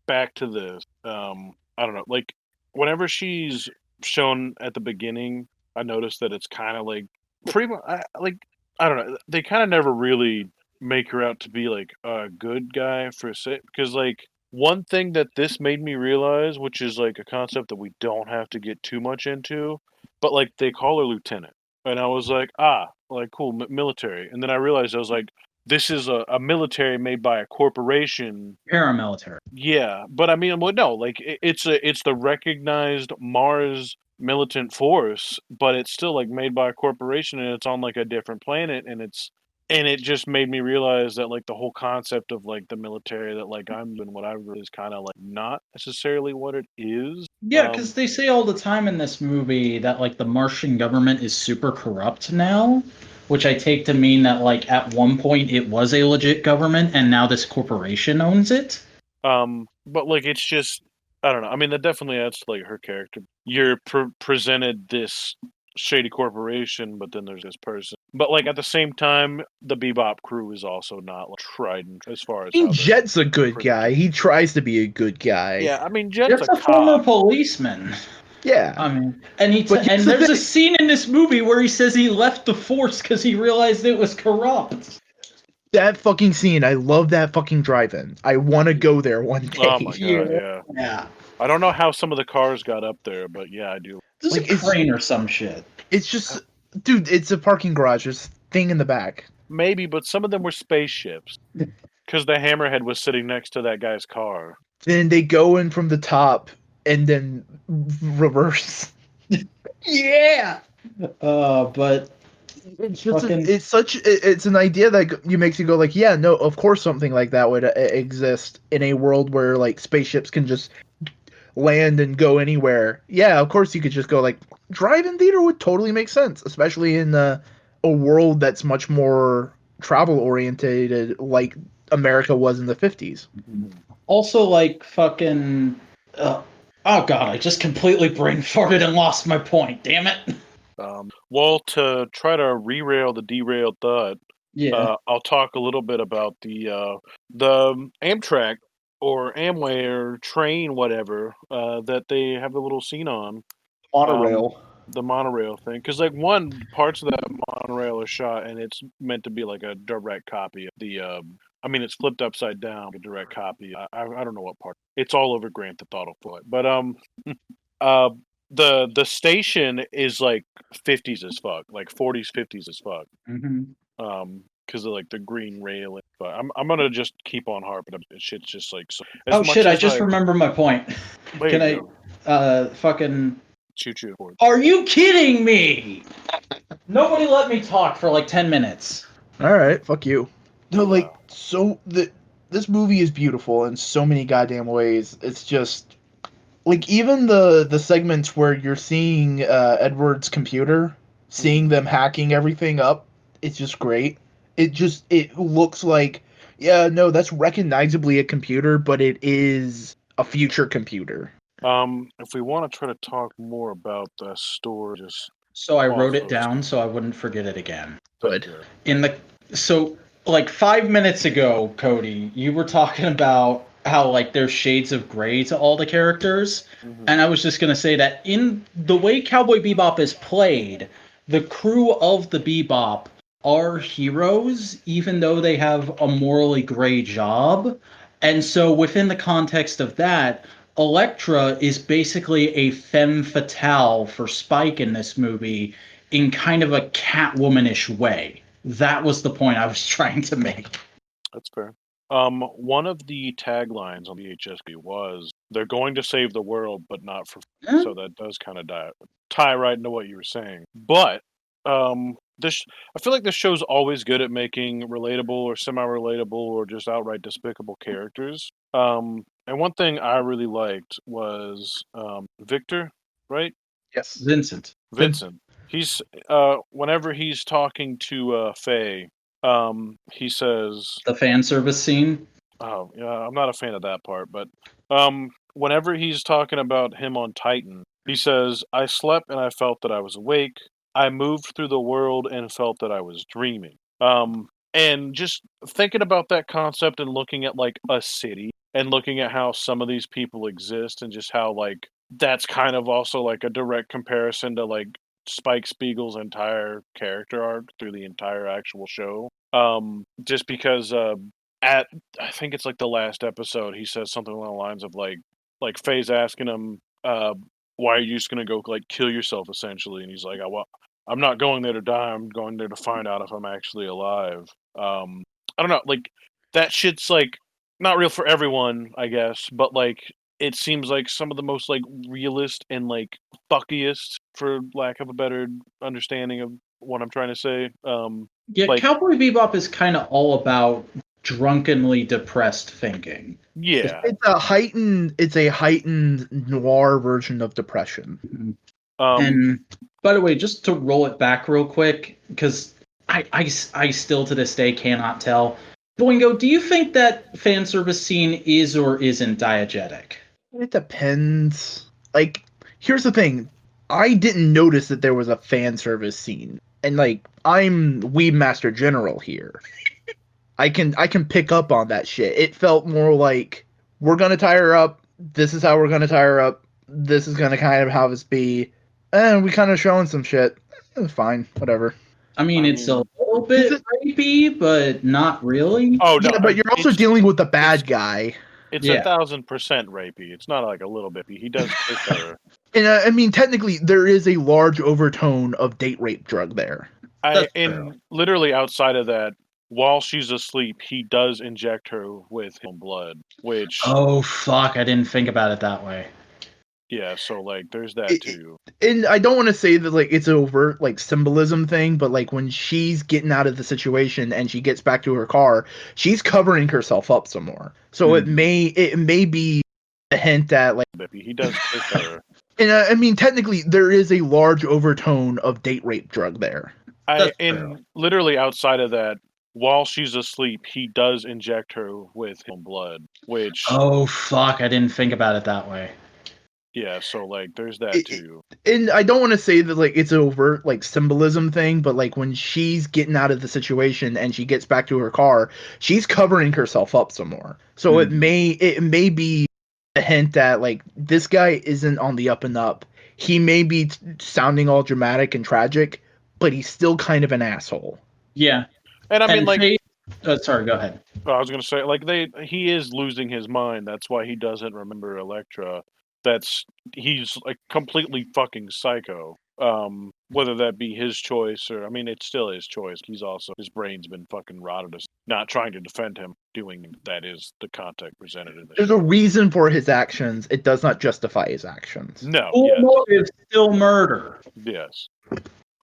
back to this. I don't know. Like, whenever she's shown at the beginning, I noticed that it's kind of like pretty much I don't know. They kind of never really make her out to be like a good guy for say, because like one thing that this made me realize, which is like a concept that we don't have to get too much into, but like they call her lieutenant, and I was like, like cool, military, and then I realized I was like, this is a military made by a corporation, paramilitary. Yeah, but I mean, well, no, like it's the recognized Mars militant force, but it's still like made by a corporation, and it's on like a different planet, and it just made me realize that like the whole concept of like the military that like I'm doing what I really is kind of like not necessarily what it is. Yeah, because they say all the time in this movie that like the Martian government is super corrupt now, which I take to mean that like at one point it was a legit government and now this corporation owns it. But like it's just I don't know. I mean, that definitely adds to like her character. You're presented this shady corporation, but then there's this person. But like at the same time, the Bebop crew is also not like trident as far as. Jet's a good guy. He tries to be a good guy. Yeah, I mean, Jet's a former policeman. Yeah, I mean, and there's a scene in this movie where he says he left the force because he realized it was corrupt. That fucking scene, I love that fucking drive-in. I want to go there one day. Oh my god, yeah. I don't know how some of the cars got up there, but yeah, I do. This is Like, a crane or some shit. It's just, dude, it's a parking garage. There's a thing in the back. Maybe, but some of them were spaceships. Because the hammerhead was sitting next to that guy's car. Then they go in from the top and then reverse. Yeah. But It's just fucking... it's an idea that you makes you go like, yeah, no, of course something like that would exist in a world where like spaceships can just land and go anywhere. Yeah, of course you could just go like drive-in theater would totally make sense, especially in a world that's much more travel orientated like America was in the 50s. Also, like, fucking... oh, God, I just completely brain farted and lost my point. Damn it. Well, to try to re-rail the derailed thought, I'll talk a little bit about the Amtrak or Amway or train, whatever, that they have a little scene on. Monorail. The monorail thing. Because, like, parts of that monorail are shot, and it's meant to be, like, a direct copy of the... I mean, it's flipped upside down, a direct copy. I don't know what part. It's all over Grand Theft Auto for it. But, the station is, like, 50s as fuck. Like, 40s, 50s as fuck. Because of, like, the green railing. But I'm gonna just keep on harping. Shit's just, like... So, oh, shit, I just remember my point. Can I... fucking... Choo-choo. Are you kidding me? Nobody let me talk for like 10 minutes. Alright, fuck you. No, like, so, this movie is beautiful in so many goddamn ways. It's just, like, even the segments where you're seeing Edward's computer, seeing them hacking everything up, it's just great. It looks like, yeah, no, that's recognizably a computer, but it is a future computer. If we want to try to talk more about the story, so I wrote it down so I wouldn't forget it again. Good. So like 5 minutes ago, Cody, you were talking about how like there's shades of gray to all the characters, and I was just gonna say that in the way Cowboy Bebop is played, the crew of the Bebop are heroes, even though they have a morally gray job, and so within the context of that, Elektra is basically a femme fatale for Spike in this movie in kind of a Catwomanish way. That was the point I was trying to make. That's fair. One of the taglines on the HSB was, they're going to save the world, but not for... So that does kind of tie right into what you were saying. But, I feel like this show's always good at making relatable or semi-relatable or just outright despicable characters. And one thing I really liked was Victor, right? Yes. Vincent. He's whenever he's talking to Faye, he says the fan service scene. Oh yeah, I'm not a fan of that part, but whenever he's talking about him on Titan, he says, "I slept and I felt that I was awake. I moved through the world and felt that I was dreaming." And just thinking about that concept and looking at like a city and looking at how some of these people exist and just how like that's kind of also like a direct comparison to like Spike Spiegel's entire character arc through the entire actual show. Just because I think it's like the last episode, he says something along the lines of like Faye's asking him, why are you just gonna go like kill yourself essentially? And he's like, I'm not going there to die. I'm going there to find out if I'm actually alive. I don't know, like that shit's like not real for everyone, I guess, but like it seems like some of the most like realist and like fuckiest, for lack of a better understanding of what I'm trying to say. Yeah, like, Cowboy Bebop is kind of all about drunkenly depressed thinking. Yeah, it's a heightened noir version of depression. And by the way, just to roll it back real quick, because I still to this day cannot tell. Boingo, do you think that fan service scene is or isn't diegetic? It depends. Like, here's the thing. I didn't notice that there was a fan service scene. And like, I'm Weeb Master General here. I can pick up on that shit. It felt more like, we're gonna tie her up. This is how we're gonna tie her up. This is gonna kind of how this be. And we kind of showing some shit. It's fine, whatever. I mean, it's a little bit rapey, but not really. Oh no! Yeah, but you're also dealing with the bad guy. It's Yeah. 1,000% rapey. It's not like a little bit. He does kiss her. And I mean, technically, there is a large overtone of date rape drug there. That's true. And literally outside of that, while she's asleep, he does inject her with his own blood. Which Oh fuck! I didn't think about it that way. yeah, so like there's that too. And I don't want to say that like it's an overt like symbolism thing, but like when she's getting out of the situation and she gets back to her car, she's covering herself up some more. So it may be a hint that like He does kiss her. and I mean, technically, there is a large overtone of date rape drug there. And literally outside of that, while she's asleep, he does inject her with his own blood. Which Oh fuck! I didn't think about it that way. yeah, so like there's that too. And I don't want to say that like it's an overt like symbolism thing, but like when she's getting out of the situation and she gets back to her car, she's covering herself up some more. So it may be a hint that like this guy isn't on the up and up. He may be sounding all dramatic and tragic, but he's still kind of an asshole. Yeah. And I mean, like, sorry, go ahead. I was gonna say, like, he is losing his mind. That's why he doesn't remember Elektra. He's like completely fucking psycho. Whether that be his choice or, I mean, it's still his choice. His brain's been fucking rotted. Not trying to defend him. That is the context presented in this. There's a reason for his actions. It does not justify his actions. No. It's still murder. Yes.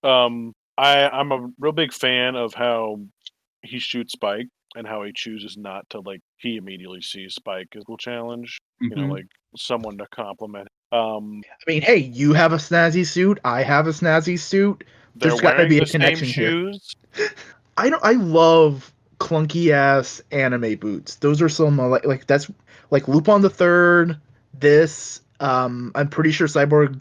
I'm a real big fan of how he shoots Spike and how he chooses not to, like, he immediately sees Spike as a challenge, you know, like someone to compliment. I mean, hey, you have a snazzy suit, I have a snazzy suit. There's got to be a connection shoes. here. I love clunky ass anime boots. Those are some like that's like Lupin the Third. This I'm pretty sure Cyborg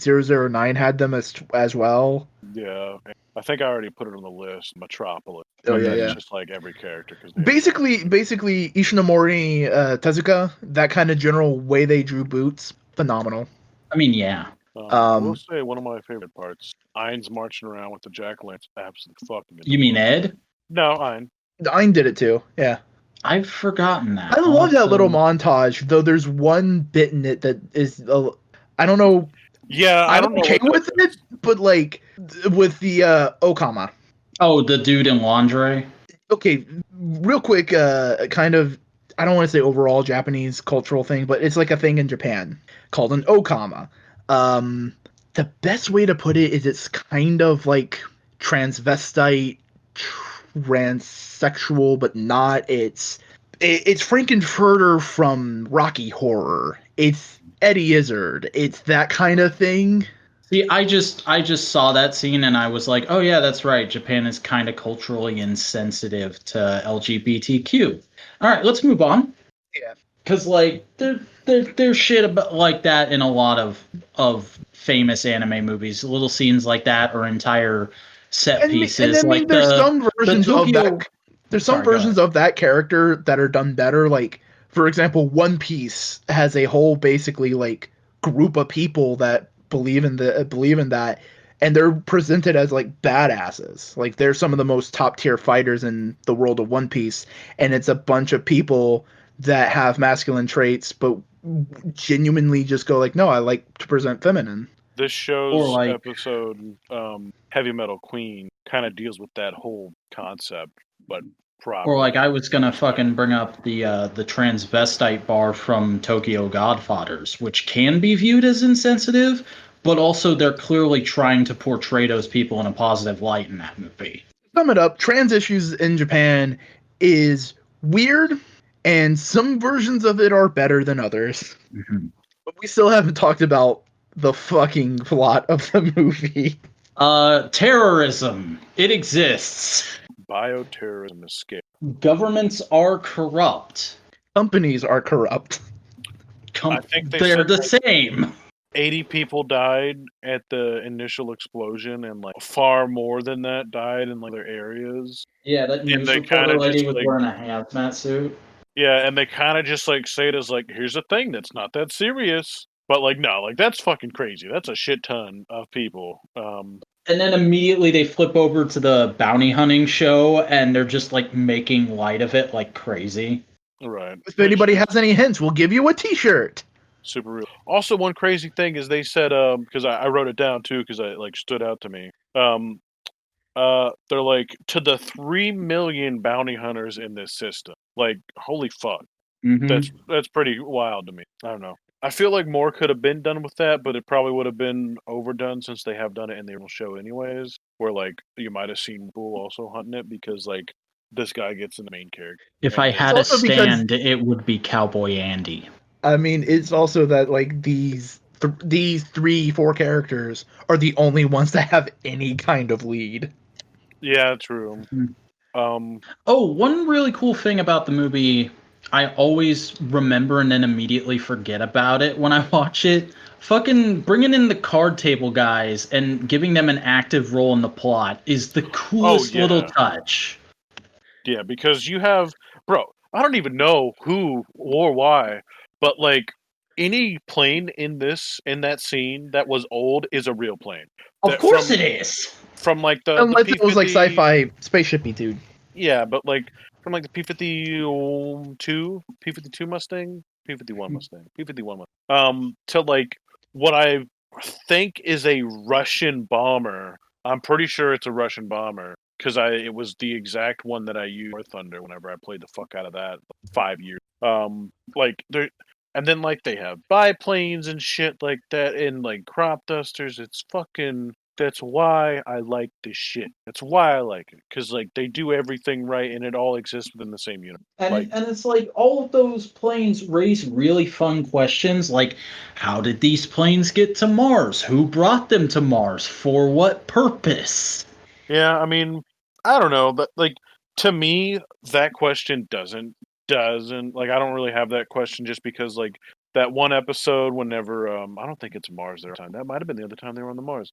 009 had them as well. Yeah, I think I already put it on the list. Metropolis. Oh yeah, It's just like every character. Basically, Ishinomori, Tezuka, that kind of general way they drew boots, phenomenal. I mean, yeah. I will say one of my favorite parts: Ein's marching around with the jack-o'-lantern. Absolutely fucking. You mean Ed? No, Ein. Ein did it too. Yeah. I've forgotten that. I love that little montage, though. There's one bit in it that is, I don't know. Yeah, I'm okay with it, but like with the Okama. Oh, the dude in lingerie. Okay, real quick, kind of. I don't want to say overall Japanese cultural thing, but it's like a thing in Japan called an Okama. The best way to put it is it's kind of like transvestite, transsexual, but not. It's Frankenfurter from Rocky Horror. It's Eddie Izzard. It's that kind of thing. See, I just saw that scene and I was like, oh yeah, that's right. Japan is kind of culturally insensitive to LGBTQ. All right, let's move on. Yeah, because like there's shit about like that in a lot of famous anime movies. Little scenes like that or entire set pieces. And I mean, there's some versions of that. There's some versions of that character that are done better. Like, for example, One Piece has a whole basically like group of people that believe in that, and they're presented as like badasses. Like, they're some of the most top tier fighters in the world of One Piece, and it's a bunch of people that have masculine traits, but genuinely just go like, no, I like to present feminine. This show's episode, Heavy Metal Queen, kind of deals with that whole concept, but probably. Or like I was gonna fucking bring up the transvestite bar from Tokyo Godfathers, which can be viewed as insensitive, but also they're clearly trying to portray those people in a positive light in that movie. Sum it up, trans issues in Japan is weird, and some versions of it are better than others. Mm-hmm. But we still haven't talked about the fucking plot of the movie. Terrorism. It exists. Bioterrorism is scary. Governments are corrupt. Companies are corrupt. I think they're the same. 80 people died at the initial explosion, and like far more than that died in like other areas. Yeah, that news reporter lady was wearing a hazmat suit. Yeah, and they kind of just like say it as like, here's a thing that's not that serious. But like, no, like that's fucking crazy. That's a shit ton of people. And then immediately they flip over to the bounty hunting show, and they're just like making light of it like crazy. Right. If anybody has any hints, we'll give you a T-shirt. Super real. Also, one crazy thing is they said, because I wrote it down too, because it like stood out to me. They're like, to the 3 million bounty hunters in this system. Like, holy fuck. Mm-hmm. That's pretty wild to me. I don't know. I feel like more could have been done with that, but it probably would have been overdone since they have done it in the original show anyways. Where like you might have seen Bull also hunting it because like this guy gets in the main character. If And I then, had a also because- stand, it would be Cowboy Andy. I mean, it's also that like these 3-4 characters are the only ones that have any kind of lead. Yeah, true. Oh, one really cool thing about the movie, I always remember and then immediately forget about it when I watch it. Fucking bringing in the card table guys and giving them an active role in the plot is the coolest little touch. Yeah, because you have, bro, I don't even know who or why, but like any plane in that scene that was old is a real plane. Of course it is. From like the Unless P-50, it was like sci-fi spaceshipy, dude. Yeah, but like from like the P-52, P-52 Mustang, P-51 Mustang, P-51 Mustang, to like what I think is a Russian bomber. I'm pretty sure it's a Russian bomber because it was the exact one that I used War Thunder whenever I played the fuck out of that 5 years. Like there, and then like they have biplanes and shit like that, and like crop dusters. It's fucking. That's why I like this shit. That's why I like it because like they do everything right and it all exists within the same universe. And it's like all of those planes raise really fun questions like how did these planes get to Mars? Who brought them to Mars? For what purpose? Yeah, I mean, I don't know, but like to me, that question doesn't like I don't really have that question just because like that one episode whenever I don't think it's Mars their time. That might have been the other time they were on the Mars.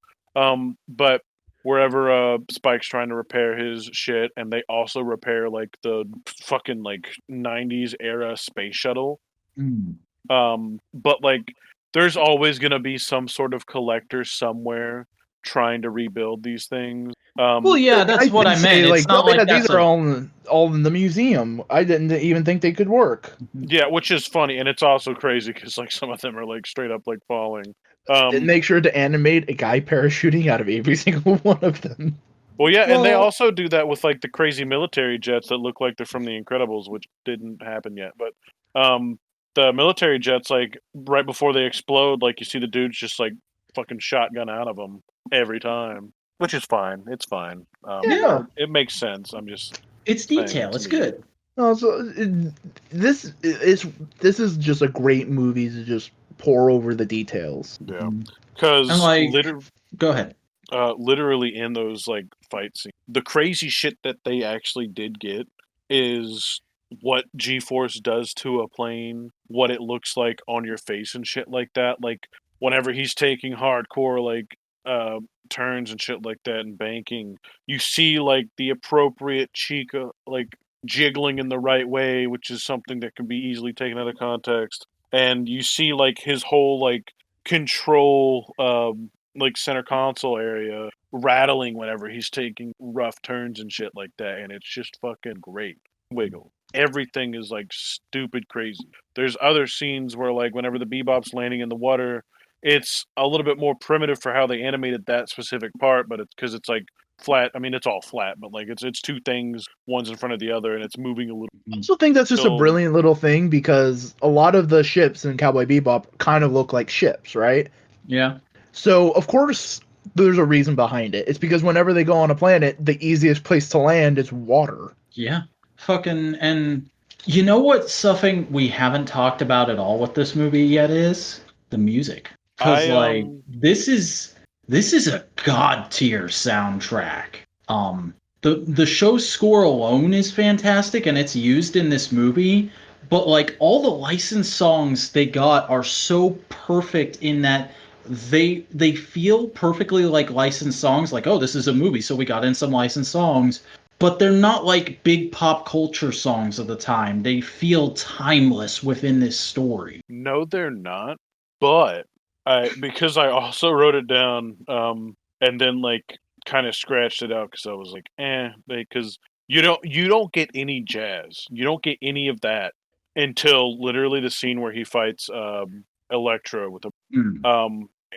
But wherever Spike's trying to repair his shit and they also repair like the fucking like 90s era space shuttle. But like there's always going to be some sort of collector somewhere trying to rebuild these things. Well, yeah, that's what I meant. It's not like these are all in the museum. I didn't even think they could work. Yeah, which is funny, and it's also crazy because like some of them are like straight up like falling. Make sure to animate a guy parachuting out of every single one of them. Well, yeah, and they also do that with like the crazy military jets that look like they're from The Incredibles, which didn't happen yet. But the military jets, like right before they explode, like you see the dudes just like fucking shotgun out of them every time, which is fine. It's fine. Yeah, it makes sense. I'm just it's detail. It's good. No, so this is just a great movie to just pour over the details. Yeah, because like, go ahead. Literally in those like fight scenes, the crazy shit that they actually did get is what G-force does to a plane, what it looks like on your face and shit like that. Like whenever he's taking hardcore like turns and shit like that and banking, you see like the appropriate cheek like jiggling in the right way, which is something that can be easily taken out of context. And you see like his whole like control like center console area rattling whenever he's taking rough turns and shit like that, and it's just fucking great. Wiggle. Everything is like stupid crazy. There's other scenes where like whenever the Bebop's landing in the water, it's a little bit more primitive for how they animated that specific part, but it's because it's like flat. I mean, it's all flat, but like it's two things, one's in front of the other, and it's moving a little. I also think that's just a brilliant little thing because a lot of the ships in Cowboy Bebop kind of look like ships, right? Yeah. So, of course, there's a reason behind it. It's because whenever they go on a planet, the easiest place to land is water. Yeah. Fucking, and you know what something we haven't talked about at all with this movie yet is? The music. Because, like, this is a god tier soundtrack. The show's score alone is fantastic, and it's used in this movie, but, like, all the licensed songs they got are so perfect in that they feel perfectly like licensed songs, like, oh, this is a movie, so we got in some licensed songs, but they're not like big pop culture songs of the time. They feel timeless within this story. No, they're not. But because I also wrote it down, and then like kind of scratched it out because I was like, because you don't get any jazz, you don't get any of that until literally the scene where he fights Electro with a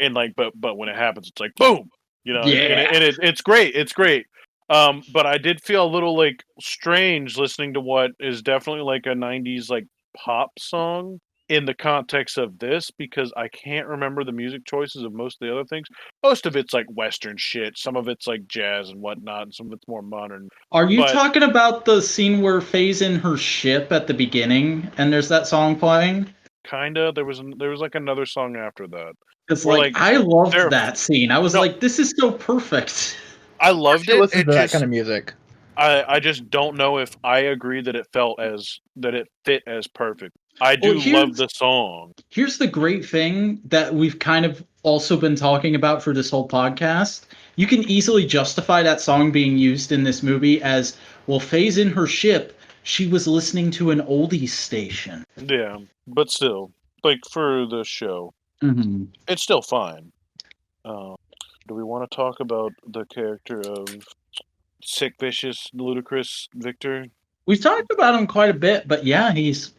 and like but when it happens, it's like boom, you know, it's great, it's great. But I did feel a little like strange listening to what is definitely like a '90s like pop song in the context of this, because I can't remember the music choices of most of the other things. Most of it's like Western shit. Some of it's like jazz and whatnot, and some of it's more modern. Are you talking about the scene where Faye's in her ship at the beginning and there's that song playing? Kinda. There was like another song after that. Because like I loved that scene. I was like, this is so perfect. I loved it. Listen to that kind of music. I just don't know if I agree that it fit as perfect. I do love the song. Here's the great thing that we've kind of also been talking about for this whole podcast. You can easily justify that song being used in this movie as, well, Faye's in her ship. She was listening to an oldies station. Yeah, but still, like for the show, it's still fine. Do we want to talk about the character of sick, vicious, ludicrous Victor? We've talked about him quite a bit, but yeah, he's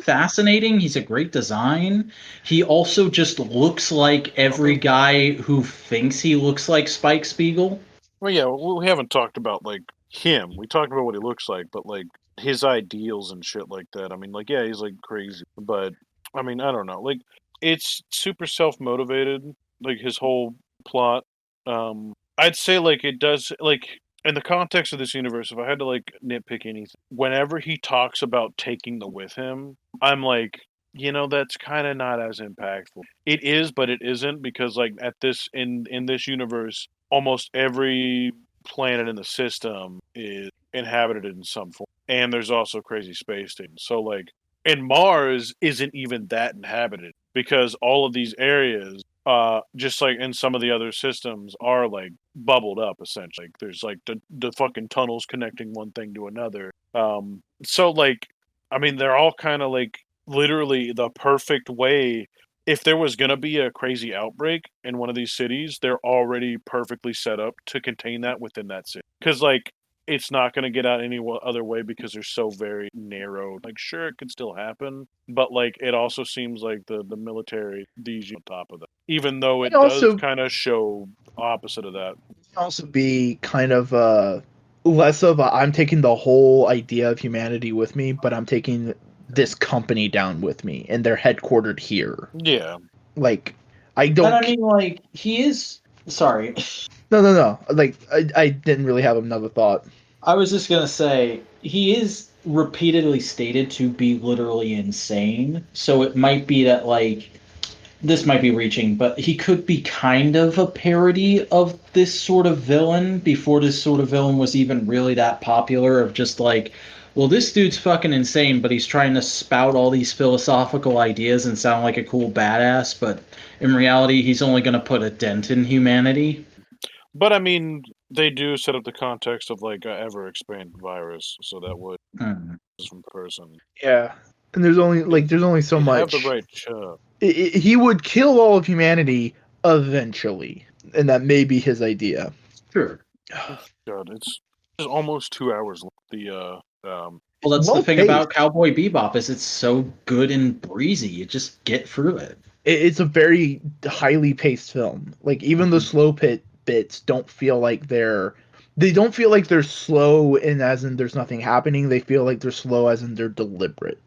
fascinating. He's a great design. He also just looks like every guy who thinks he looks like Spike Spiegel. Well, yeah, we haven't talked about like him. We talked about what he looks like, but like his ideals and shit like that. I mean, like, yeah, he's like crazy, but I mean, I don't know. Like, it's super self-motivated. Like his whole plot. I'd say like it does like. In the context of this universe, if I had to like nitpick anything, whenever he talks about taking the with him, I'm like, you know, that's kind of not as impactful. It is, but it isn't, because like at this in this universe, almost every planet in the system is inhabited in some form, and there's also crazy space stations. So like, and Mars isn't even that inhabited, because all of these areas, just like in some of the other systems, are like bubbled up essentially. Like, there's like the fucking tunnels connecting one thing to another. So like, I mean, they're all kind of like literally the perfect way. If there was gonna be a crazy outbreak in one of these cities, they're already perfectly set up to contain that within that city. Because like, it's not going to get out any other way, because they're so very narrow. Like, sure, it could still happen, but like, it also seems like the military DG on top of that, even though it does kind of show opposite of that. It can also be kind of less of a, I'm taking the whole idea of humanity with me, but I'm taking this company down with me, and they're headquartered here. Yeah. Like, I don't... But I mean, like, he is... Sorry. No. Like, I didn't really have another thought. I was just going to say, he is repeatedly stated to be literally insane. So it might be that, like, this might be reaching, but he could be kind of a parody of this sort of villain before this sort of villain was even really that popular, of just like, well, this dude's fucking insane, but he's trying to spout all these philosophical ideas and sound like a cool badass, but in reality, he's only going to put a dent in humanity. But I mean, they do set up the context of like an ever-expanding virus, so that would from person. Yeah, and there's only so much. Have the right job. He would kill all of humanity eventually, and that may be his idea. Sure. God, it's almost 2 hours. Well, that's the thing about Cowboy Bebop, is it's so good and breezy. You just get through it. It's a very highly paced film. Like, even the slow bits don't feel like they're slow in as in there's nothing happening. They feel like they're slow as in they're deliberate.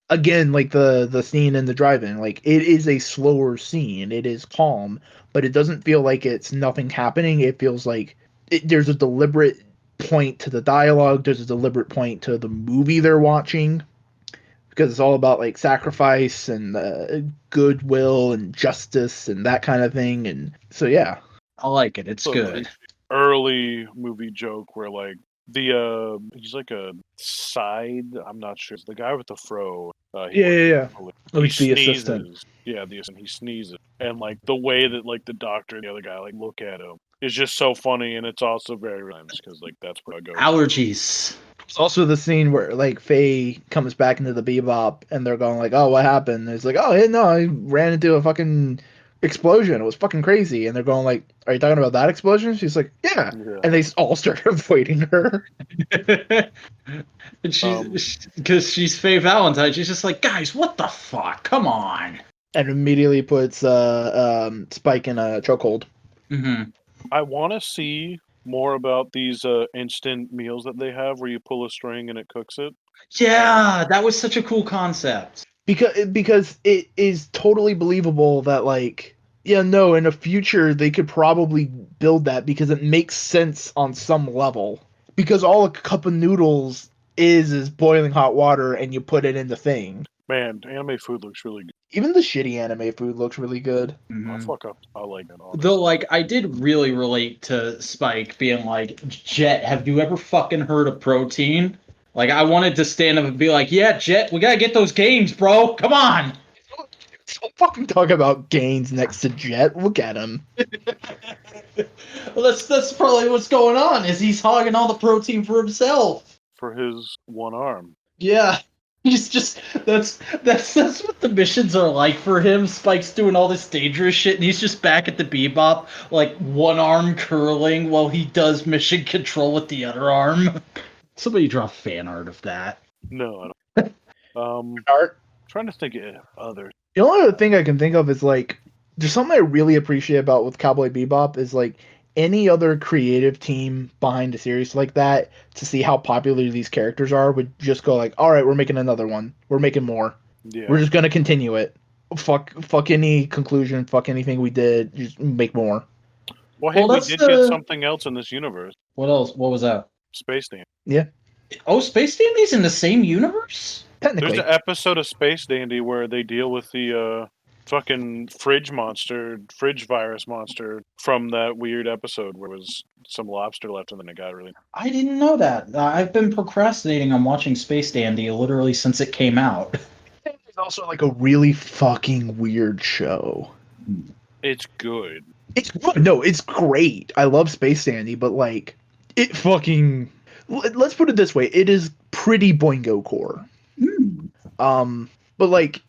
Again, like the scene in the drive-in, like, it is a slower scene. It is calm, but it doesn't feel like it's nothing happening. It feels like there's a deliberate point to the dialogue. There's a deliberate point to the movie they're watching, because it's all about like sacrifice and goodwill and justice and that kind of thing. And so, yeah, I like it. It's good. Early movie joke where like he's like a side. I'm not sure. It's the guy with the fro. Yeah. He sneezes. Yeah, he sneezes, and like the way that like the doctor and the other guy like look at him is just so funny, and it's also very rhymes, because like that's where I go. Allergies. It's also the scene where like Faye comes back into the Bebop, and they're going like, "Oh, what happened?" And it's like, "Oh, no, I ran into a fucking explosion. It was fucking crazy. And they're going like, "Are you talking about that explosion?" She's like, "Yeah." And they all start avoiding her. And because she's Faye Valentine, she's just like, guys, what the fuck? Come on. And immediately puts Spike in a chokehold. Mm-hmm. I want to see more about these instant meals that they have, where you pull a string and it cooks it. Yeah, that was such a cool concept. Because it is totally believable that like, yeah, no, in the future they could probably build that because it makes sense on some level. Because all a cup of noodles is boiling hot water and you put it in the thing. Man, anime food looks really good. Even the shitty anime food looks really good. I fuck up. I like it. Honestly. Though, like, I did really relate to Spike being like, Jet, have you ever fucking heard of protein? Like, I wanted to stand up and be like, yeah, Jet, we gotta get those games, bro. Come on. Don't fucking talk about Gaines next to Jet. Look at him. Well, that's probably what's going on, is he's hogging all the protein for himself. For his one arm. Yeah. He's just that's what the missions are like for him. Spike's doing all this dangerous shit and he's just back at the Bebop, like one arm curling while he does mission control with the other arm. Somebody draw fan art of that. No, I don't. Art. Trying to think of others. The only other thing I can think of is like, there's something I really appreciate about with Cowboy Bebop is like any other creative team behind a series like that, to see how popular these characters are, would just go like, all right, we're making another one. We're making more. Yeah. We're just going to continue it. Fuck any conclusion. Fuck anything we did. Just make more. Well, hey, we did get something else in this universe. What else? What was that? Space Dandy. Yeah. Oh, Space Dandy's in the same universe? Technically. There's an episode of Space Dandy where they deal with the fucking fridge virus monster from that weird episode where it was some lobster left and then it got really... I didn't know that. I've been procrastinating on watching Space Dandy literally since it came out. It's also like a really fucking weird show. It's good. It's great. I love Space Dandy, but like, it fucking... Let's put it this way. It is pretty Boingo core. But like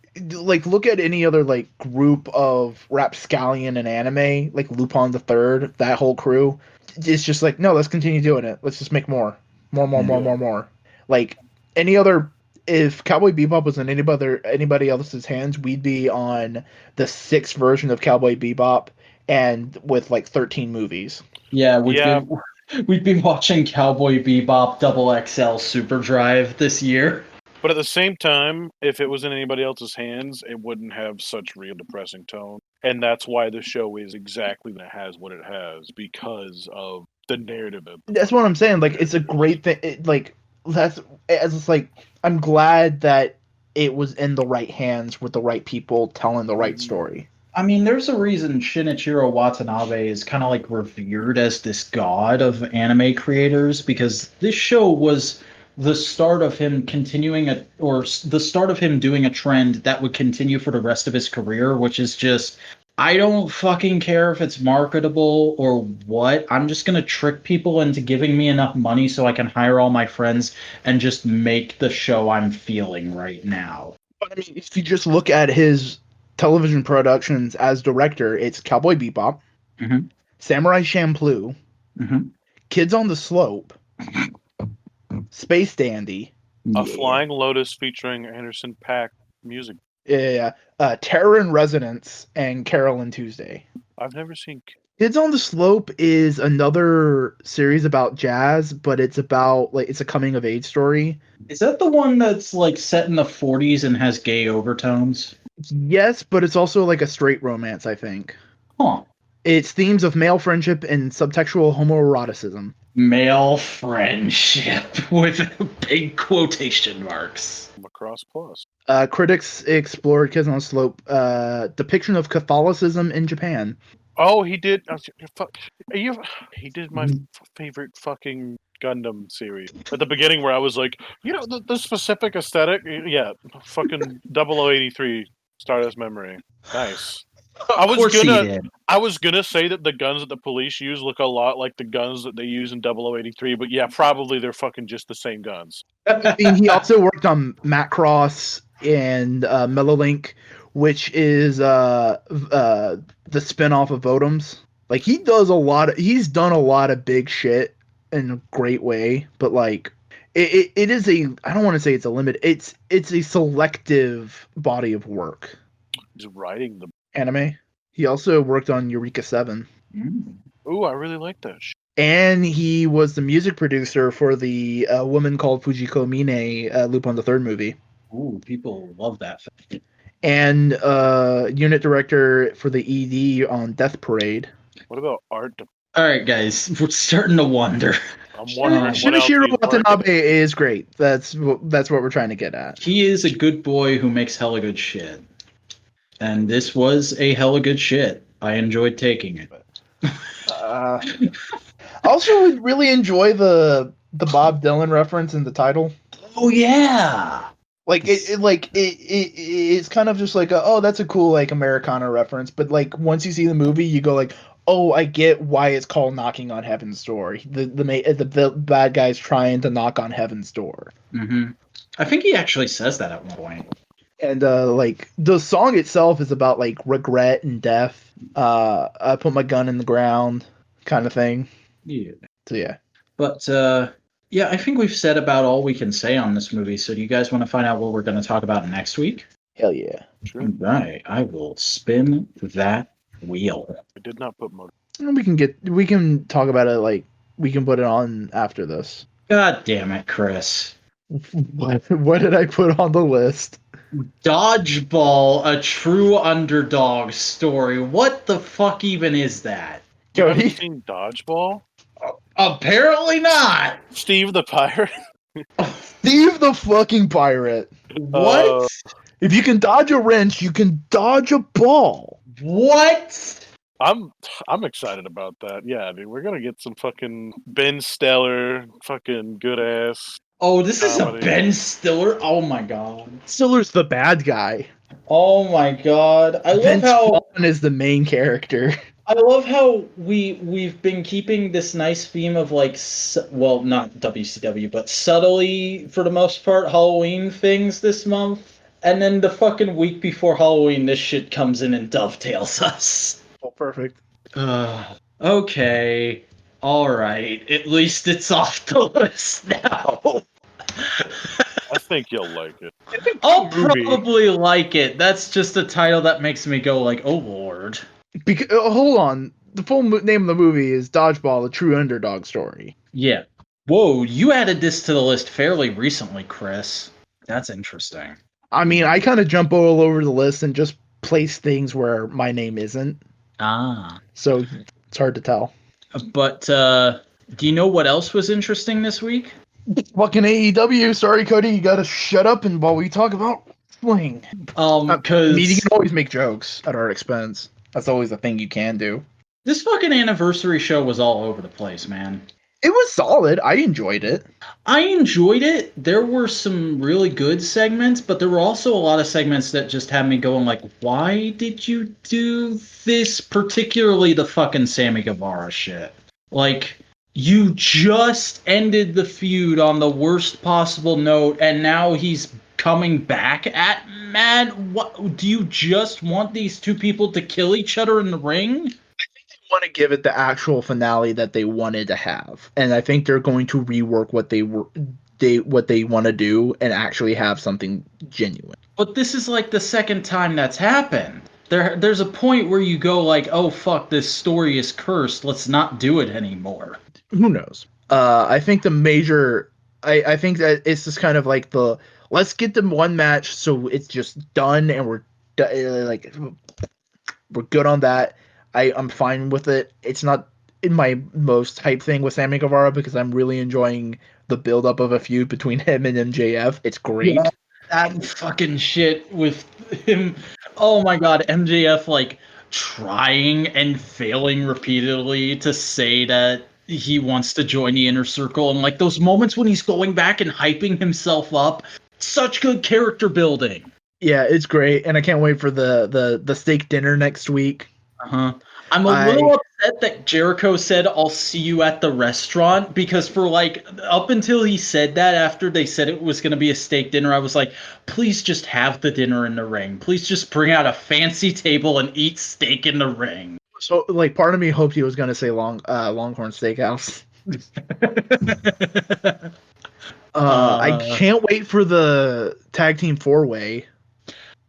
look at any other like group of rapscallion and anime, like Lupin the Third, that whole crew. It's just like, no, let's continue doing it. Let's just make more. Like any other, if Cowboy Bebop was in anybody else's hands, we'd be on the 6th version of Cowboy Bebop and with like 13 movies. Yeah, we've been watching Cowboy Bebop XXL Super Drive this year. But at the same time, if it was in anybody else's hands, it wouldn't have such real depressing tone. And that's why the show is exactly what it has, because of the narrative. That's what I'm saying. Like, it's a great thing. I'm glad that it was in the right hands with the right people telling the right story. I mean, there's a reason Shinichiro Watanabe is kind of like revered as this god of anime creators, because this show was the start of him the start of him doing a trend that would continue for the rest of his career, which is just, I don't fucking care if it's marketable or what. I'm just going to trick people into giving me enough money so I can hire all my friends and just make the show I'm feeling right now. But I mean, if you just look at his television productions as director, it's Cowboy Bebop, Samurai Champloo, Kids on the Slope, Space Dandy, A Flying Lotus featuring Anderson .Paak music. Terror in Resonance, and Carol and Tuesday. I've never seen... Kids on the Slope is another series about jazz, but it's about, like, it's a coming-of-age story. Is that the one that's, like, set in the 40s and has gay overtones? Yes, but it's also, like, a straight romance, I think. Huh. It's themes of male friendship and subtextual homoeroticism. Male friendship with big quotation marks. Macross Plus. Critics explored Kids on the Slope depiction of Catholicism in Japan. Oh, he did. He did my favorite fucking Gundam series at the beginning, where I was like, the specific aesthetic. Yeah, fucking 0083 Stardust Memory. Nice. I was gonna say that the guns that the police use look a lot like the guns that they use in 0083, but yeah, probably they're fucking just the same guns. I mean, he also worked on Macross and Mellowlink, which is the spinoff of Votoms. Like he's done a lot of big shit in a great way, but like it is I don't want to say it's a limit. It's a selective body of work. He's writing the anime. He also worked on Eureka 7. Ooh, I really like that shit. And he was the music producer for the Woman Called Fujiko Mine Lupin the Third movie. Ooh, people love that film. And unit director for the ED on Death Parade. What about art? All right, guys, we're starting to wonder. I'm wondering what else Shinichiro he's Watanabe working. is great. That's what we're trying to get at. He is a good boy who makes hella good shit. And this was a hella good shit. I enjoyed taking it. I also would really enjoy the Bob Dylan reference in the title. Oh yeah. Like it's kind of just like that's a cool like Americana reference, but like once you see the movie, you go like, oh, I get why it's called Knocking on Heaven's Door. The bad guy's trying to knock on Heaven's door. Mm-hmm. I think he actually says that at one point. And like the song itself is about like regret and death. I put my gun in the ground, kind of thing. Yeah. So yeah. But yeah, I think we've said about all we can say on this movie. So do you guys want to find out what we're going to talk about next week? Hell yeah. Sure. All right, I will spin that wheel. I did not put Modular. We can talk about it, like we can put it on after this. God damn it, Chris. What did I put on the list? Dodgeball, a true underdog story. What the fuck even is that? You haven't Cody? seen Dodgeball? Apparently not. Steve the Pirate? Steve the fucking pirate. What? If you can dodge a wrench, you can dodge a ball. What? I'm excited about that. Yeah, dude, we're gonna get some fucking Ben Stiller, fucking good ass. Oh, this is a Comedy. Ben Stiller? Oh my god. Stiller's the bad guy. Oh my god. I love Vince how Vaughn is the main character. I love how we've been keeping this nice theme of like well, not WCW, but subtly for the most part Halloween things this month. And then the fucking week before Halloween this shit comes in and dovetails us. Oh, perfect. Okay. All right. At least it's off the list now. I think you'll like it. I'll Movie. probably like it. That's just a title that makes me go like, "Oh lord." Because hold on, the full name of the movie is Dodgeball: A True Underdog Story. Yeah. Whoa, you added this to the list fairly recently, Chris. That's interesting. I mean, I kind of jump all over the list and just place things where my name isn't, Ah. so it's hard to tell. But do you know what else was interesting this week? Fucking AEW. Sorry, Cody, you gotta shut up and while we talk about wrestling. Because You can always make jokes at our expense. That's always a thing you can do. this fucking anniversary show was all over the place, man. It was solid. I enjoyed it. I enjoyed it. There were some really good segments, but there were also a lot of segments that just had me going like, why did you do this? Particularly the fucking Sammy Guevara shit. Like, you just ended the feud on the worst possible note, and now he's coming back at Mad. What do you just want these two people to kill each other in the ring? Want to give it the actual finale that they wanted to have, and I think they're going to rework what they want to do and actually have something genuine. But this is like the second time that's happened. There's a point where you go like, oh fuck, this story is cursed. Let's not do it anymore. Who knows? I think I think that it's just kind of like let's get them one match so it's just done and we're good on that. I'm fine with it. It's not in my most hype thing with Sammy Guevara because I'm really enjoying the buildup of a feud between him and MJF. It's great. Yeah, that fucking shit with him. Oh my god, MJF like trying and failing repeatedly to say that he wants to join the inner circle, and like those moments when he's going back and hyping himself up. Such good character building. Yeah, it's great, and I can't wait for the steak dinner next week. I'm a little upset that Jericho said, "I'll see you at the restaurant," because for like up until he said that, after they said it was going to be a steak dinner, I was like, please just have the dinner in the ring. Please just bring out a fancy table and eat steak in the ring. So, like, part of me hoped he was going to say Longhorn Steakhouse. I can't wait for the tag team 4-way.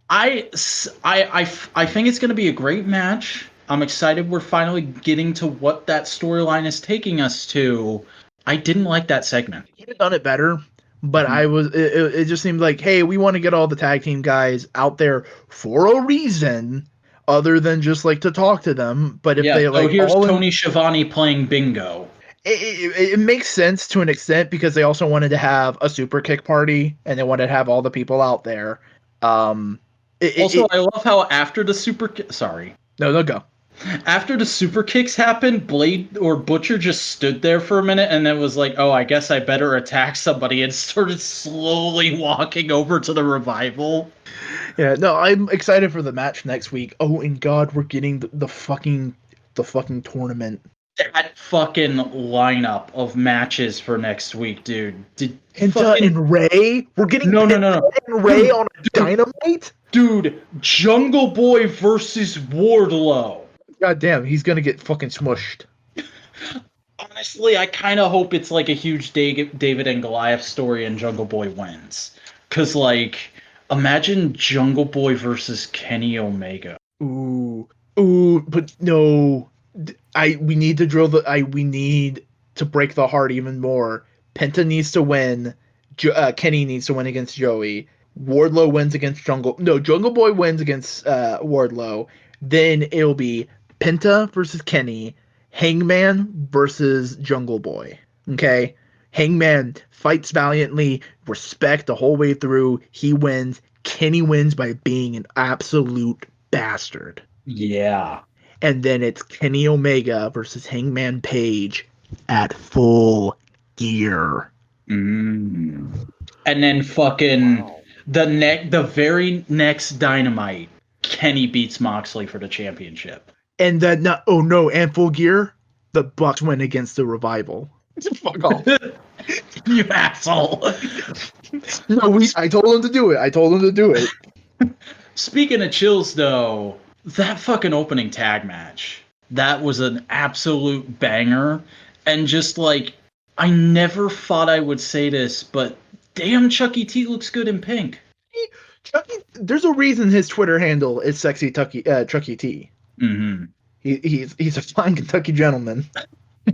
I think it's going to be a great match. I'm excited we're finally getting to what that storyline is taking us to. I didn't like that segment. He could have done it better, but it just seemed like, hey, we want to get all the tag team guys out there for a reason other than just like to talk to them. But if they like, here's Tony Schiavone playing bingo. It makes sense to an extent because they also wanted to have a super kick party and they wanted to have all the people out there. I love how after the go. After the super kicks happened, Blade or Butcher just stood there for a minute and then was like, oh, I guess I better attack somebody, and started slowly walking over to the Revival. Yeah, no, I'm excited for the match next week. Oh, and God, we're getting the fucking tournament. That fucking lineup of matches for next week, dude. Penta and Ray? We're getting Penta and Ray on a Dynamite? Dude, Jungle Boy versus Wardlow. God damn, he's gonna get fucking smushed. Honestly, I kind of hope it's like a huge David and Goliath story and Jungle Boy wins. Because, like, imagine Jungle Boy versus Kenny Omega. Ooh, but no. We need to break the heart even more. Penta needs to win. Kenny needs to win against Joey. Wardlow wins against Jungle Boy wins against Wardlow. Then it'll be Penta versus Kenny, Hangman versus Jungle Boy. Okay? Hangman fights valiantly, respect the whole way through. He wins. Kenny wins by being an absolute bastard. Yeah. And then it's Kenny Omega versus Hangman Page at Full Gear. And then fucking the very next Dynamite, Kenny beats Moxley for the championship. And then and Full Gear, the Bucks win against the Revival. Fuck off. You asshole. No, I told him to do it. Speaking of chills, though, that fucking opening tag match, that was an absolute banger. And just like, I never thought I would say this, but damn, Chucky T looks good in pink. Chucky, there's a reason his Twitter handle is Sexy Chucky T. Mm-hmm. He's a fine Kentucky gentleman.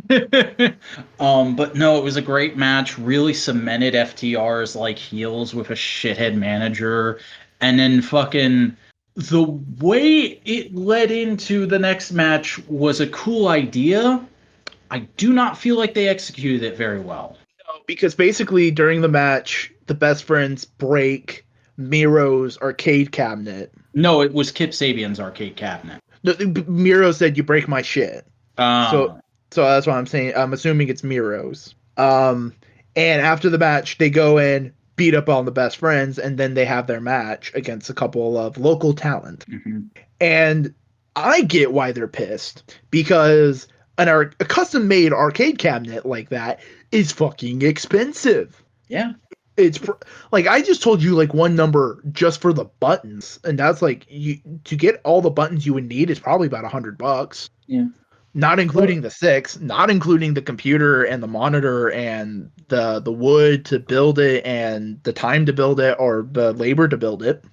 But no, it was a great match. Really cemented FTR's like heels with a shithead manager, and then fucking the way it led into the next match was a cool idea. I do not feel like they executed it very well. No, because basically during the match, the best friends break Miro's arcade cabinet. No, it was Kip Sabian's arcade cabinet. Miro said, "You break my shit." So that's what I'm saying. I'm assuming it's Miro's. And after the match, they go in, beat up on the best friends, and then they have their match against a couple of local talent. Mm-hmm. And I get why they're pissed, because a custom-made arcade cabinet like that is fucking expensive. Yeah. It's like, I just told you like one number just for the buttons, and that's like, to get all the buttons you would need is probably about $100. Yeah. Not including the 6, not including the computer and the monitor and the wood to build it and the time to build it or the labor to build it.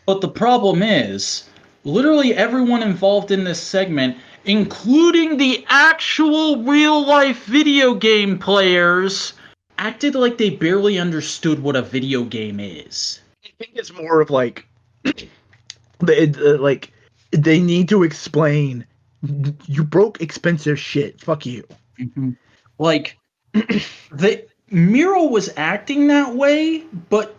But the problem is, literally everyone involved in this segment, including the actual real-life video game players, acted like they barely understood what a video game is. I think it's more of like, they need to explain, you broke expensive shit. Fuck you. Mm-hmm. Like, Miro was acting that way, but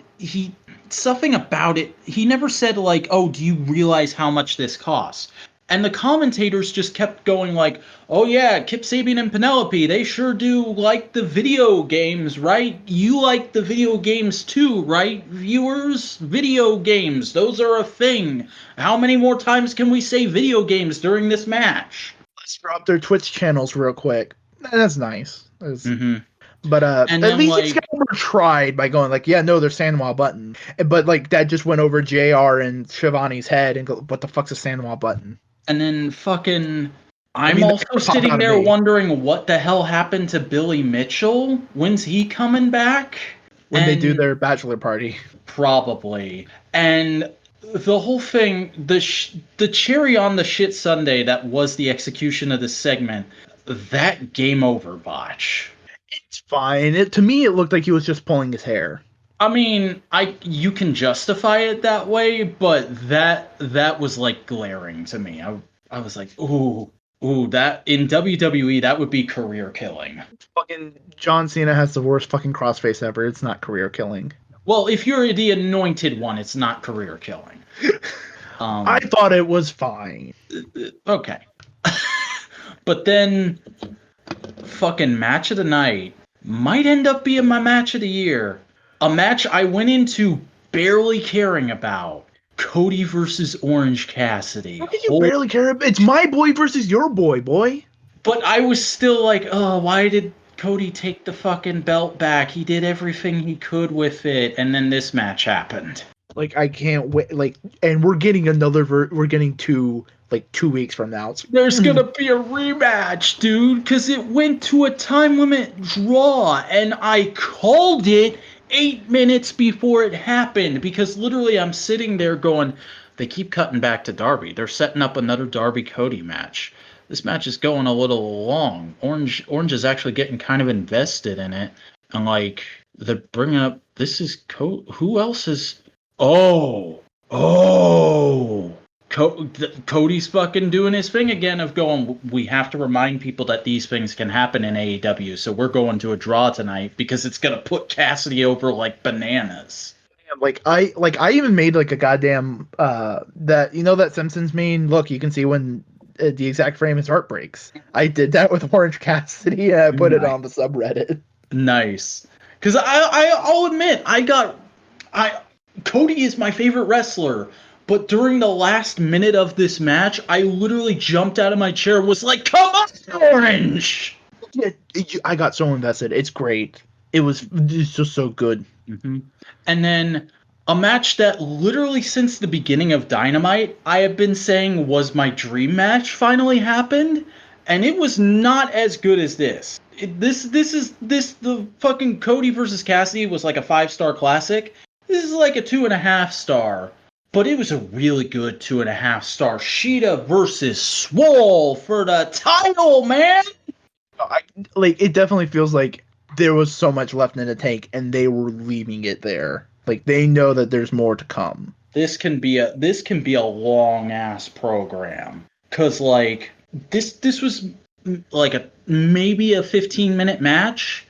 something about it, he never said like, oh, do you realize how much this costs? And the commentators just kept going like, oh yeah, Kip Sabian and Penelope, they sure do like the video games, right? You like the video games too, right, viewers? Video games, those are a thing. How many more times can we say video games during this match? just dropped their Twitch channels real quick. That's nice. But And at then, least like, it's got tried by going like, yeah, no, there's Sandwall button. But like that just went over JR and Shivani's head and go, what the fuck's a Sandwall button? and then fucking I I'm mean, also that popped sitting out of there me. wondering what the hell happened to Billy Mitchell. When's he coming back? When they do And their bachelor party. probably. And the whole thing, the cherry on the shit sundae that was the execution of this segment, that game over botch. It's fine. To me, it looked like he was just pulling his hair. I mean, you can justify it that way, but that was like glaring to me. I was like, ooh, that in WWE that would be career killing. Fucking John Cena has the worst fucking crossface ever. It's not career killing. Well, if you're the anointed one, it's not career killing. I thought it was fine. Okay. But then fucking match of the night might end up being my match of the year. A match I went into barely caring about. Cody versus Orange Cassidy. How could you barely care? It's my boy versus your boy. But I was still like, oh, why did Cody take the fucking belt back? He did everything he could with it, and then this match happened. Like, I can't wait. Like, and we're getting we're getting to like 2 weeks from now. There's gonna be a rematch, dude, because it went to a time limit draw, and I called it 8 minutes before it happened, because literally I'm sitting there going, they keep cutting back to Darby. They're setting up another Darby-Cody match. This match is going a little long. Orange is actually getting kind of invested in it. And, like, they're bringing up, this is who else is... Cody's fucking doing his thing again of going, we have to remind people that these things can happen in AEW, so we're going to a draw tonight because it's going to put Cassidy over like bananas. Like I even made like a goddamn that that Simpsons meme. Look, you can see when the exact frame his heart breaks. I did that with Orange Cassidy and I put it on the subreddit. Nice. Because I'll admit, Cody is my favorite wrestler. But during the last minute of this match, I literally jumped out of my chair and was like, come on, Orange! Yeah, I got so invested. It's great. It's just so good. Mm-hmm. And then a match that literally since the beginning of Dynamite, I have been saying was my dream match finally happened. And it was not as good as this. The fucking Cody versus Cassidy was like a 5-star classic. This is like a 2.5 star. But it was a really good 2.5 star. Sheeta versus Swole for the title, man! It definitely feels like there was so much left in the tank and they were leaving it there. Like, they know that there's more to come. This can be a long ass program. Cause like this was like maybe a 15-minute match,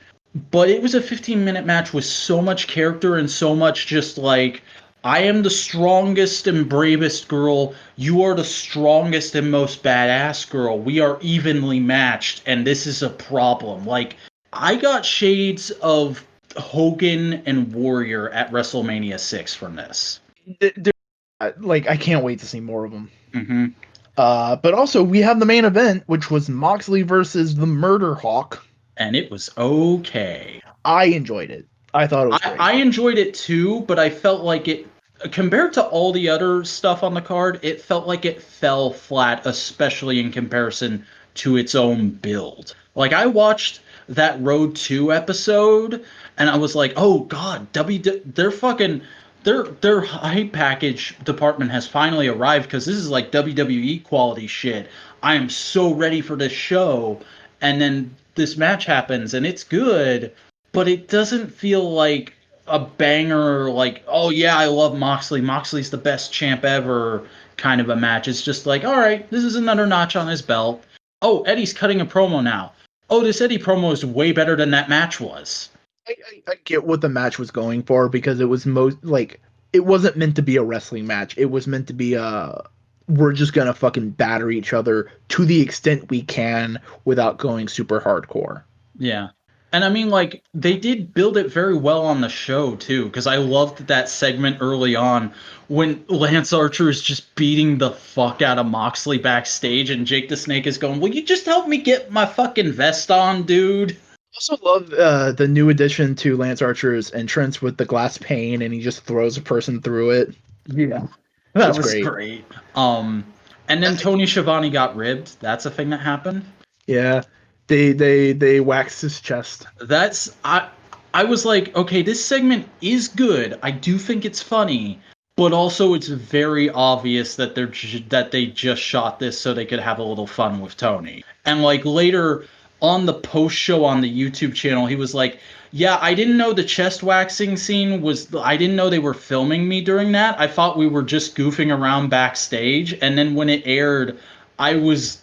but it was a 15-minute match with so much character and so much just like, I am the strongest and bravest girl. You are the strongest and most badass girl. We are evenly matched, and this is a problem. Like, I got shades of Hogan and Warrior at WrestleMania 6 from this. I can't wait to see more of them. Mm-hmm. But also, we have the main event, which was Moxley versus the Murder Hawk. And it was okay. I enjoyed it. I thought it was great. I enjoyed it too, but I felt like it, compared to all the other stuff on the card, it felt like it fell flat, especially in comparison to its own build. Like, I watched that Road 2 episode, and I was like, oh god, their hype package department has finally arrived, because this is like WWE quality shit. I am so ready for this show. And then this match happens, and it's good, but it doesn't feel like a banger, like, oh yeah, I love Moxley. Moxley's the best champ ever kind of a match. It's just like, all right, this is another notch on his belt. Oh, Eddie's cutting a promo now. Oh, this Eddie promo is way better than that match was. I get what the match was going for, because it was it wasn't meant to be a wrestling match. It was meant to be we're just gonna fucking batter each other to the extent we can without going super hardcore. Yeah. And I mean, like, they did build it very well on the show, too, because I loved that segment early on when Lance Archer is just beating the fuck out of Moxley backstage, and Jake the Snake is going, will you just help me get my fucking vest on, dude? I also love the new addition to Lance Archer's entrance with the glass pane, and he just throws a person through it. Yeah. That It's was great. great. And then Tony Schiavone got ribbed. That's a thing that happened. Yeah, they waxed his chest. That's I was like, okay, this segment is good. I do think it's funny, but also it's very obvious that they just shot this so they could have a little fun with Tony. And like later on the post show on the YouTube channel, he was like, "Yeah, I didn't know the chest waxing scene was. I didn't know they were filming me during that. I thought we were just goofing around backstage. And then when it aired, I was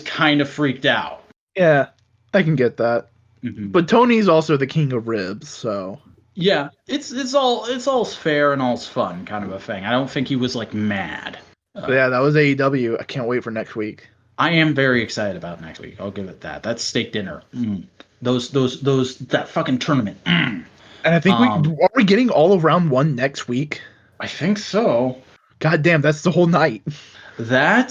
kind of freaked out." Yeah, I can get that. Mm-hmm. But Tony's also the king of ribs, so Yeah, it's all fair and all's fun kind of a thing. I don't think he was like mad. but yeah, that was AEW. I can't wait for next week. I am very excited about next week. I'll give it that. That's steak dinner. Those that fucking tournament. And I think are we getting all of round 1 next week? I think so. God damn, that's the whole night. I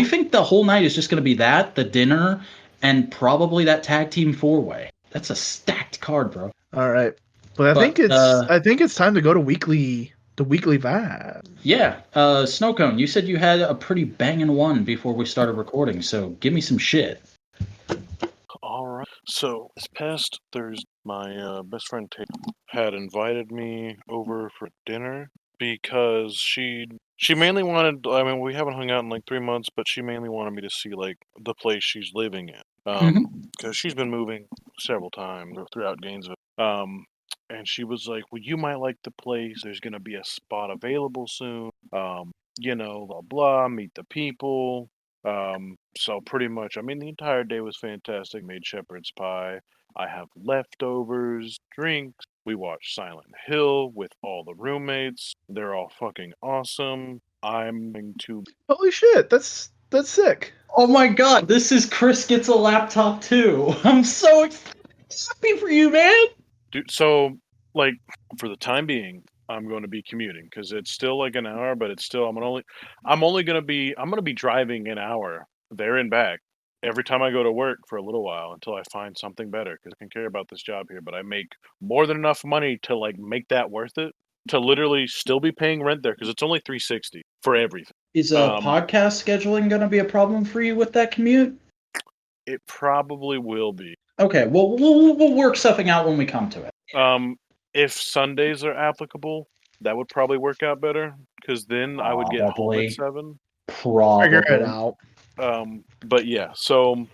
think the whole night is just going to be that, the dinner, and probably that tag team 4-way. That's a stacked card, bro. All right, but I think it's time to go to the weekly vibe. Yeah, Snowcone, you said you had a pretty banging one before we started recording, so give me some shit. All right. So this past Thursday, my best friend Tate had invited me over for dinner because she mainly wanted. I mean, we haven't hung out in like 3 months, but she mainly wanted me to see like the place she's living in, because she's been moving several times throughout Gainesville. And she was like, "Well, you might like the place. There's gonna be a spot available soon. Blah blah. Meet the people." So pretty much, I mean, the entire day was fantastic. Made shepherd's pie. I have leftovers, drinks. We watched Silent Hill with all the roommates. They're all fucking awesome. I'm going to. Holy shit, that's sick. Oh my god, this is Chris gets a laptop too. I'm so happy for you, man. Dude, so, like, for the time being, I'm going to be commuting because it's still like an hour, but it's still I'm going to be driving an hour there and back every time I go to work for a little while until I find something better because I can care about this job here, but I make more than enough money to like make that worth it to literally still be paying rent there because it's only $360 for everything. Is podcast scheduling going to be a problem for you with that commute? It probably will be. Okay, well we'll work something out when we come to it. If Sundays are applicable, that would probably work out better because then I would get home at 7. Probably. Figure it out. But yeah, so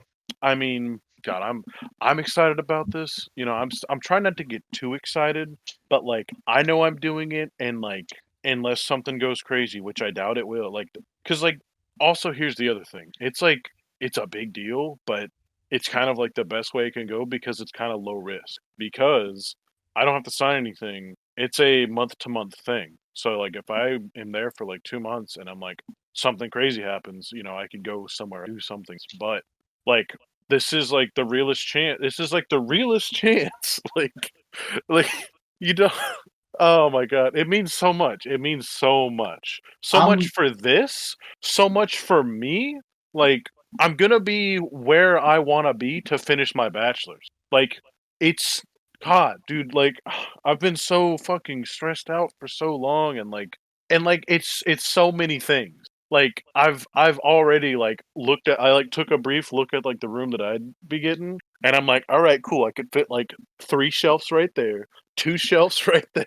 I mean, God, I'm excited about this. You know, I'm trying not to get too excited, but like I know I'm doing it, and like unless something goes crazy, which I doubt it will, like because like also here's the other thing. It's like it's a big deal, but it's kind of like the best way it can go because it's kind of low risk because I don't have to sign anything. It's a month-to-month thing. So, like, if I am there for like 2 months and I'm like, something crazy happens, you know, I could go somewhere and do something. But, like, this is like the realest chance. This is like the realest chance. like, you don't. Oh my God. It means so much. It means so much. So much for this, so much for me. Like, I'm going to be where I want to be to finish my bachelor's. Like, it's. God, dude, like I've been so fucking stressed out for so long and it's so many things. Like I've already like looked at I like took a brief look at like the room that I'd be getting and I'm like, all right, cool, I could fit like 3 shelves right there, 2 shelves right there,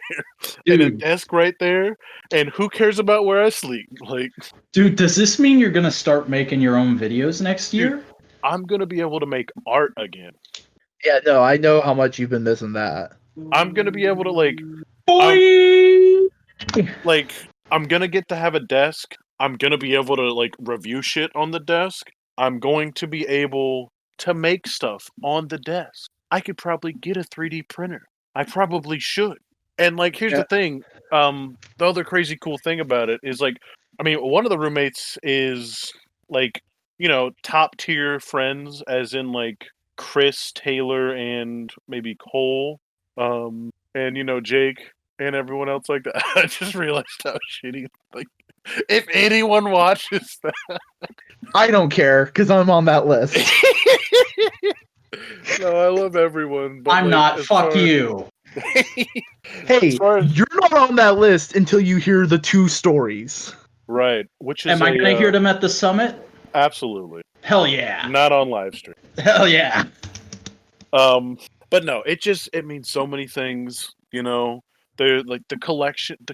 and a desk right there, and who cares about where I sleep? Like dude, does this mean you're gonna start making your own videos next year? Dude, I'm gonna be able to make art again. Yeah, no, I know how much you've been missing that. I'm gonna be able to like, I'm gonna get to have a desk. I'm gonna be able to like review shit on the desk. I'm going to be able to make stuff on the desk. I could probably get a 3D printer. I probably should. And like, here's the thing. The other crazy cool thing about it is like, I mean, one of the roommates is like, you know, top tier friends, as in like, Chris, Taylor, and maybe Cole, and Jake and everyone else like that. I just realized how shitty. Like, if anyone watches that, I don't care because I'm on that list. no, I love everyone. But I'm like, not. as Fuck far- you. Hey, far as- you're not on that list until you hear the 2 stories. Right, which is Am I gonna hear them at the summit? absolutely Hell yeah. not on live stream. Hell yeah. But no, it means so many things. The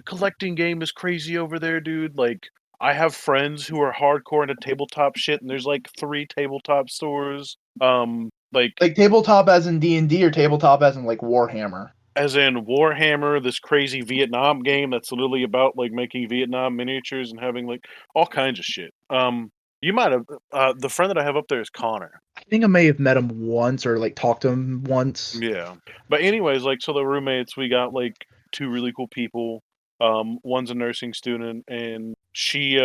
collecting game is crazy over there, dude. Like, I have friends who are hardcore into tabletop shit, and there's like 3 tabletop stores. Like tabletop as in D&D or tabletop as in like Warhammer. As in Warhammer, this crazy Vietnam game that's literally about like making Vietnam miniatures and having like all kinds of shit. You might have the friend that I have up there is Connor. I think I may have met him once or like talked to him once. Yeah, but anyways, like, so the roommates, we got like 2 really cool people. One's a nursing student, and she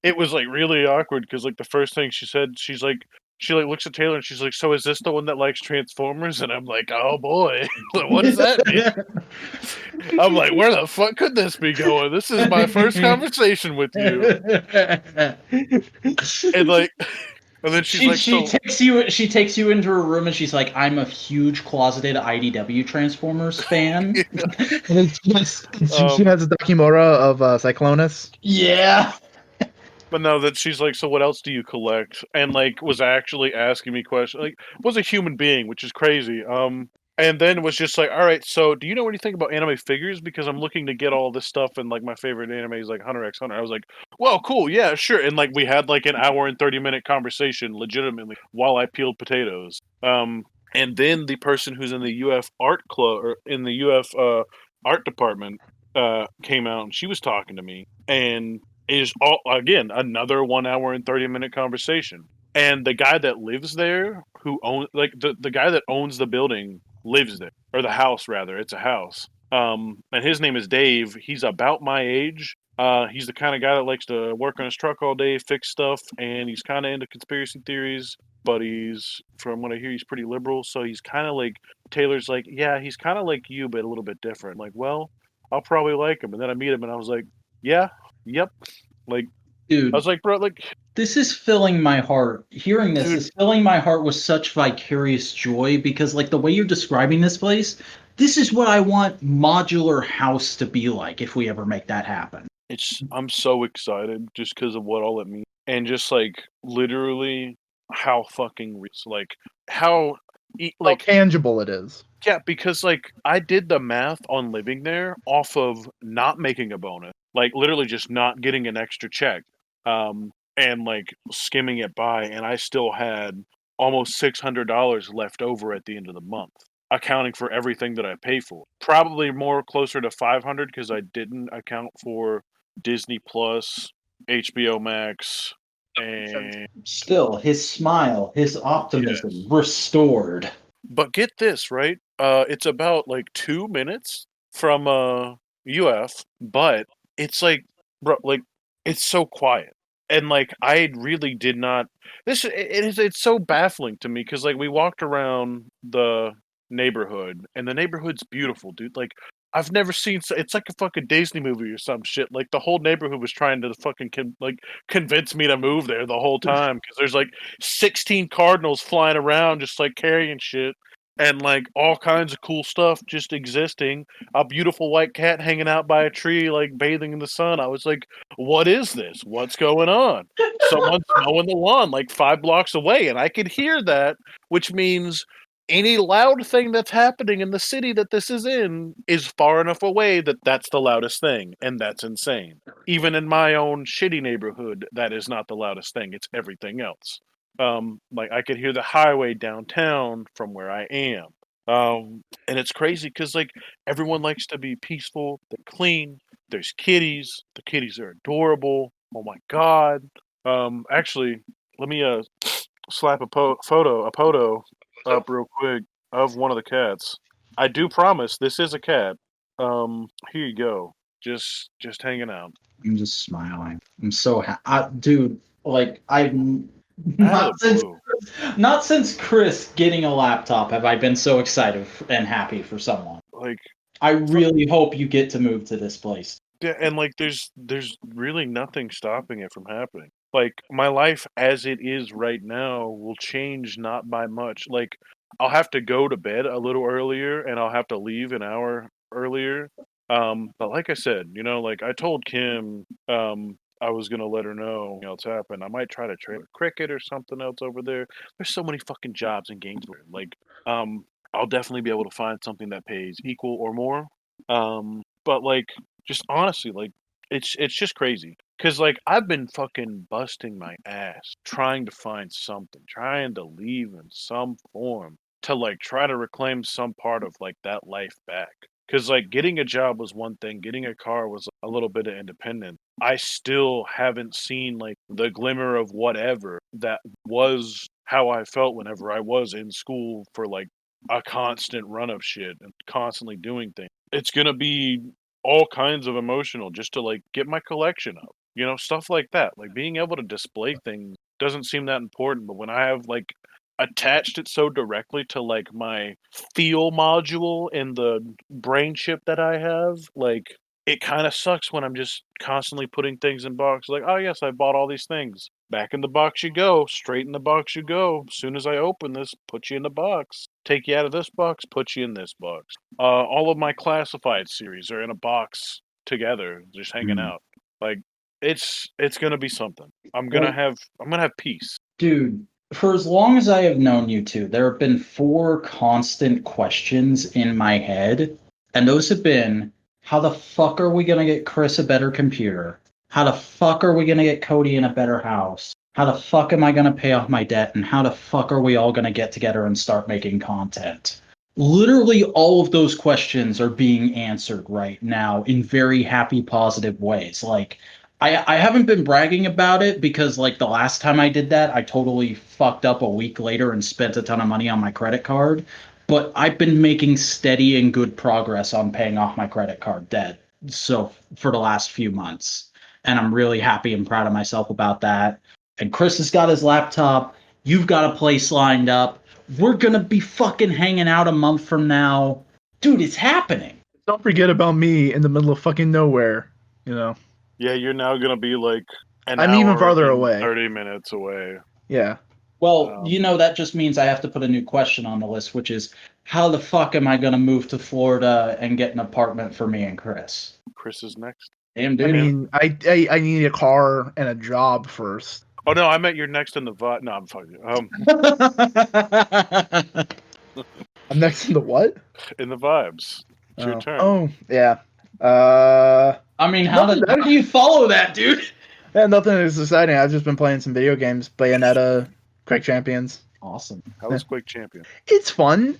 it was like really awkward because like the first thing she said, she looks at Taylor and she's like, "So is this the one that likes Transformers?" And I'm like, "Oh boy, what does that mean?" I'm like, "Where the fuck could this be going? This is my first conversation with you." And like, and then she's she takes you into her room and she's like, "I'm a huge closeted IDW Transformers fan." And she has a Dakimura of Cyclonus. Yeah. But no, that she's like, "So what else do you collect?" And like was actually asking me questions. Like, was a human being, which is crazy. And then was just like, "All right, so do you know anything about anime figures? Because I'm looking to get all this stuff, and like my favorite anime is like Hunter x Hunter." I was like, "Well, cool, yeah, sure." And like we had like an hour and 30-minute conversation, legitimately, while I peeled potatoes. And then the person who's in the UF art club or in the UF art department came out, and she was talking to me, and is all again another 1 hour and 30-minute conversation. And the guy that lives there, who owns the guy that owns the building lives there, or the house rather. It's a house. And his name is Dave. He's about my age. He's the kind of guy that likes to work on his truck all day, fix stuff, and he's kind of into conspiracy theories. But from what I hear, he's pretty liberal. So he's kind of like Taylor's like, yeah, he's kind of like you, but a little bit different. Like, well, I'll probably like him. And then I meet him, and I was like, yeah, yep. Like, dude, I was like, bro, like, this is filling my heart. Hearing this is filling my heart with such vicarious joy because, like, the way you're describing this place, this is what I want Modular House to be like if we ever make that happen. I'm so excited just because of what all it means, and just like literally how fucking like how tangible it is. Yeah, because like I did the math on living there off of not making a bonus, like literally just not getting an extra check, and like skimming it by, and I still had almost $600 left over at the end of the month, accounting for everything that I pay for. Probably more closer to 500 because I didn't account for Disney Plus, HBO Max, and still his smile, his optimism restored. But get this, right? It's about like 2 minutes from UF, but it's like, bro, like it's so quiet, and like I really did not. It's so baffling to me because like we walked around the neighborhood, and the neighborhood's beautiful, dude. Like I've never seen. It's like a fucking Disney movie or some shit. Like the whole neighborhood was trying to fucking convince me to move there the whole time because there's like 16 cardinals flying around just like carrying shit, and like all kinds of cool stuff just existing. A beautiful white cat hanging out by a tree, like bathing in the sun. I was like, "What is this? What's going on?" Someone's mowing the lawn like 5 blocks away, and I could hear that, which means any loud thing that's happening in the city that this is in is far enough away that that's the loudest thing, and that's insane. Even in my own shitty neighborhood, that is not the loudest thing. It's everything else. Like I could hear the highway downtown from where I am. And it's crazy because like everyone likes to be peaceful, they're clean, there's kitties, the kitties are adorable. Oh my god. Actually, let me slap a photo up real quick of one of the cats. I do promise this is a cat. Here you go. Just hanging out. I'm just smiling. I'm so happy, dude. Like I've not since since Chris getting a laptop have I been so excited and happy for someone. Like, I really hope you get to move to this place. yeah, and like there's really nothing stopping it from happening. Like my life as it is right now will change not by much. Like I'll have to go to bed a little earlier and I'll have to leave an hour earlier. But like I said, like I told Kim, I was gonna let her know what's happened. I might try to trade cricket or something else over there. There's so many fucking jobs in Gainesville. Like, I'll definitely be able to find something that pays equal or more. But like just honestly, like it's just crazy. Cause like I've been fucking busting my ass trying to find something, trying to leave in some form to like try to reclaim some part of like that life back. Cause like getting a job was one thing, getting a car was a little bit of independence. I still haven't seen like the glimmer of whatever that was how I felt whenever I was in school for like a constant run of shit and constantly doing things. It's gonna be all kinds of emotional just to like get my collection up. Stuff like that. Like being able to display things doesn't seem that important, but when I have like attached it so directly to like my feel module in the brain chip that I have, like it kind of sucks when I'm just constantly putting things in boxes. Like, oh yes, I bought all these things. Back in the box you go. Straight in the box you go. As soon as I open this, put you in the box. Take you out of this box, put you in this box. All of my classified series are in a box together, just hanging out. Like it's gonna be something. I'm gonna have peace. Dude, for as long as I have known you two, there have been 4 constant questions in my head, and those have been, how the fuck are we gonna get Chris a better computer? How the fuck are we gonna get Cody in a better house? How the fuck am I gonna pay off my debt? And how the fuck are we all gonna get together and start making content? Literally all of those questions are being answered right now in very happy, positive ways. Like, I haven't been bragging about it because, like, the last time I did that, I totally fucked up a week later and spent a ton of money on my credit card. But I've been making steady and good progress on paying off my credit card debt. So for the last few months. And I'm really happy and proud of myself about that. And Chris has got his laptop. You've got a place lined up. We're going to be fucking hanging out a month from now. Dude, it's happening. Don't forget about me in the middle of fucking nowhere, Yeah, you're now gonna be like I'm even farther away. 30 minutes away. Yeah. Well, that just means I have to put a new question on the list, which is, how the fuck am I going to move to Florida and get an apartment for me and Chris? Chris is next. Damn, dude. I mean, I need a car and a job first. Oh no, I meant you're next in the vibe. No, I'm fucking. I'm next in the what? In the vibes. It's your turn. Oh, yeah. I mean, how do you follow that, dude? Yeah, nothing is exciting. I've just been playing some video games. Bayonetta, Quake Champions. Awesome. How was Quake Champion? It's fun.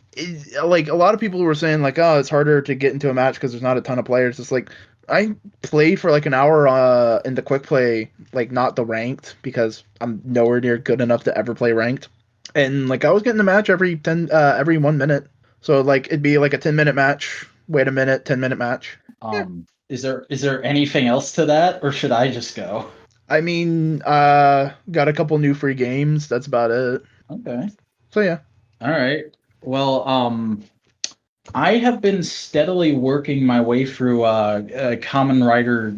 Like, a lot of people were saying, like, oh, it's harder to get into a match because there's not a ton of players. It's like, I play for like an hour in the quick play, like not the ranked, because I'm nowhere near good enough to ever play ranked. And like I was getting a match every 1 minute. So like it'd be like a 10-minute match, wait a minute, 10-minute match. Is there anything else to that, or should I just go? I mean, got a couple new free games. That's about it. Okay. So yeah. All right. Well, I have been steadily working my way through Kamen Rider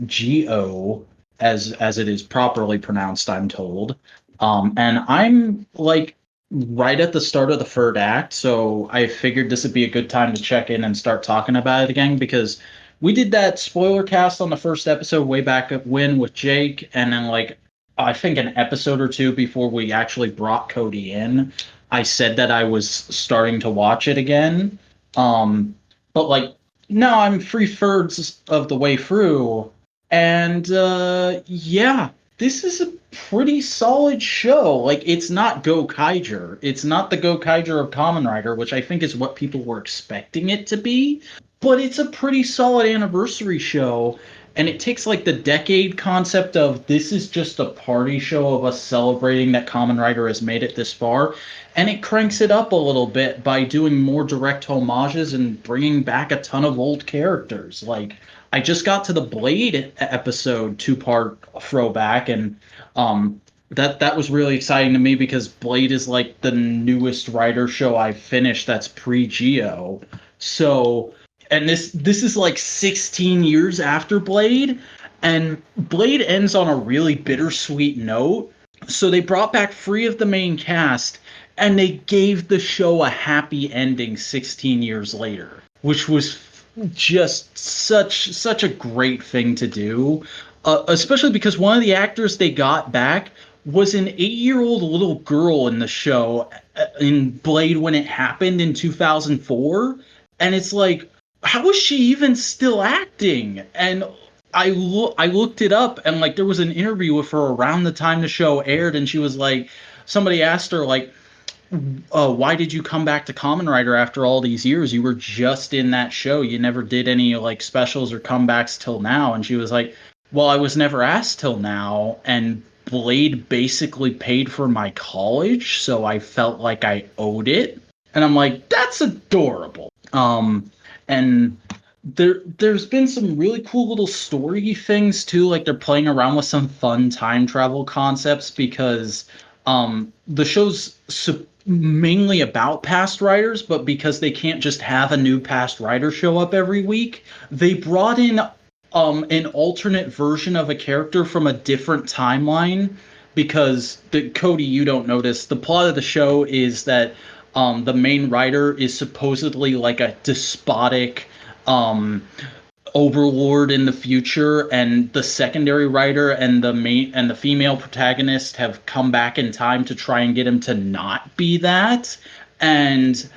Go, as it is properly pronounced, I'm told. And I'm like right at the start of the third act, so I figured this would be a good time to check in and start talking about it again, because we did that spoiler cast on the first episode way back when with Jake, and then like I think an episode or two before we actually brought Cody in, I said that I was starting to watch it again. But like now I'm 3/3 of the way through, and yeah, this is a pretty solid show. Like, it's not Gokaiger. It's not the Gokaiger of Kamen Rider, which I think is what people were expecting it to be. But it's a pretty solid anniversary show. And it takes like the decade concept of this is just a party show of us celebrating that Kamen Rider has made it this far. And it cranks it up a little bit by doing more direct homages and bringing back a ton of old characters. Like, I just got to the Blade episode 2-part throwback, and that was really exciting to me because Blade is like the newest writer show I've finished that's pre-Geo. So, and this is like 16 years after Blade, and Blade ends on a really bittersweet note. So they brought back 3 of the main cast, and they gave the show a happy ending 16 years later, which was just such a great thing to do. Especially because one of the actors they got back was an 8-year-old little girl in the show in Blade when it happened in 2004, and it's like, how is she even still acting? And I looked it up, and like there was an interview with her around the time the show aired, and she was like, somebody asked her like, why did you come back to Kamen Rider after all these years? You were just in that show. You never did any like specials or comebacks till now. And she was like, well, I was never asked till now, and Blade basically paid for my college, so I felt like I owed it. And I'm like, that's adorable. And there's been some really cool little story things too, like they're playing around with some fun time travel concepts because the show's mainly about past writers, but because they can't just have a new past writer show up every week, they brought in an alternate version of a character from a different timeline. Because Cody, you don't notice, the plot of the show is that the main writer is supposedly like a despotic overlord in the future, and the secondary writer and the female protagonist have come back in time to try and get him to not be that. And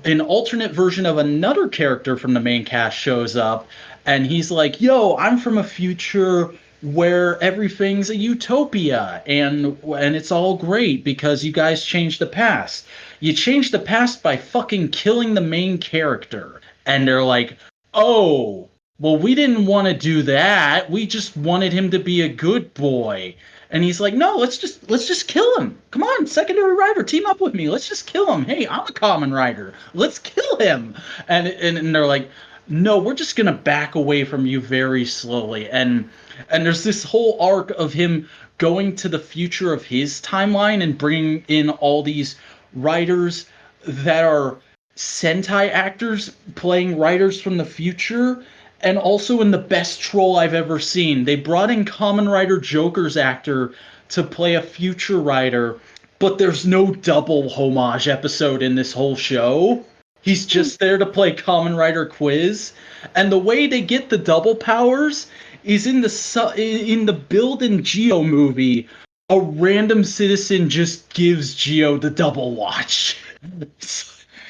an alternate version of another character from the main cast shows up, and he's like, yo, I'm from a future where everything's a utopia and it's all great because you guys changed the past. You changed the past by fucking killing the main character. And they're like, oh, well, we didn't want to do that. We just wanted him to be a good boy. And he's like, no, let's just kill him. Come on, secondary writer, team up with me. Let's just kill him. Hey, I'm a common writer. Let's kill him. And they're like, no, we're just gonna back away from you very slowly. And there's this whole arc of him going to the future of his timeline and bringing in all these writers that are Sentai actors playing writers from the future. And also in the best troll I've ever seen, they brought in Kamen Rider Joker's actor to play a future writer, but there's no double homage episode in this whole show. He's just there to play Kamen Rider Quiz. And the way they get the double powers is in the Build and Geo movie, a random citizen just gives Geo the double watch.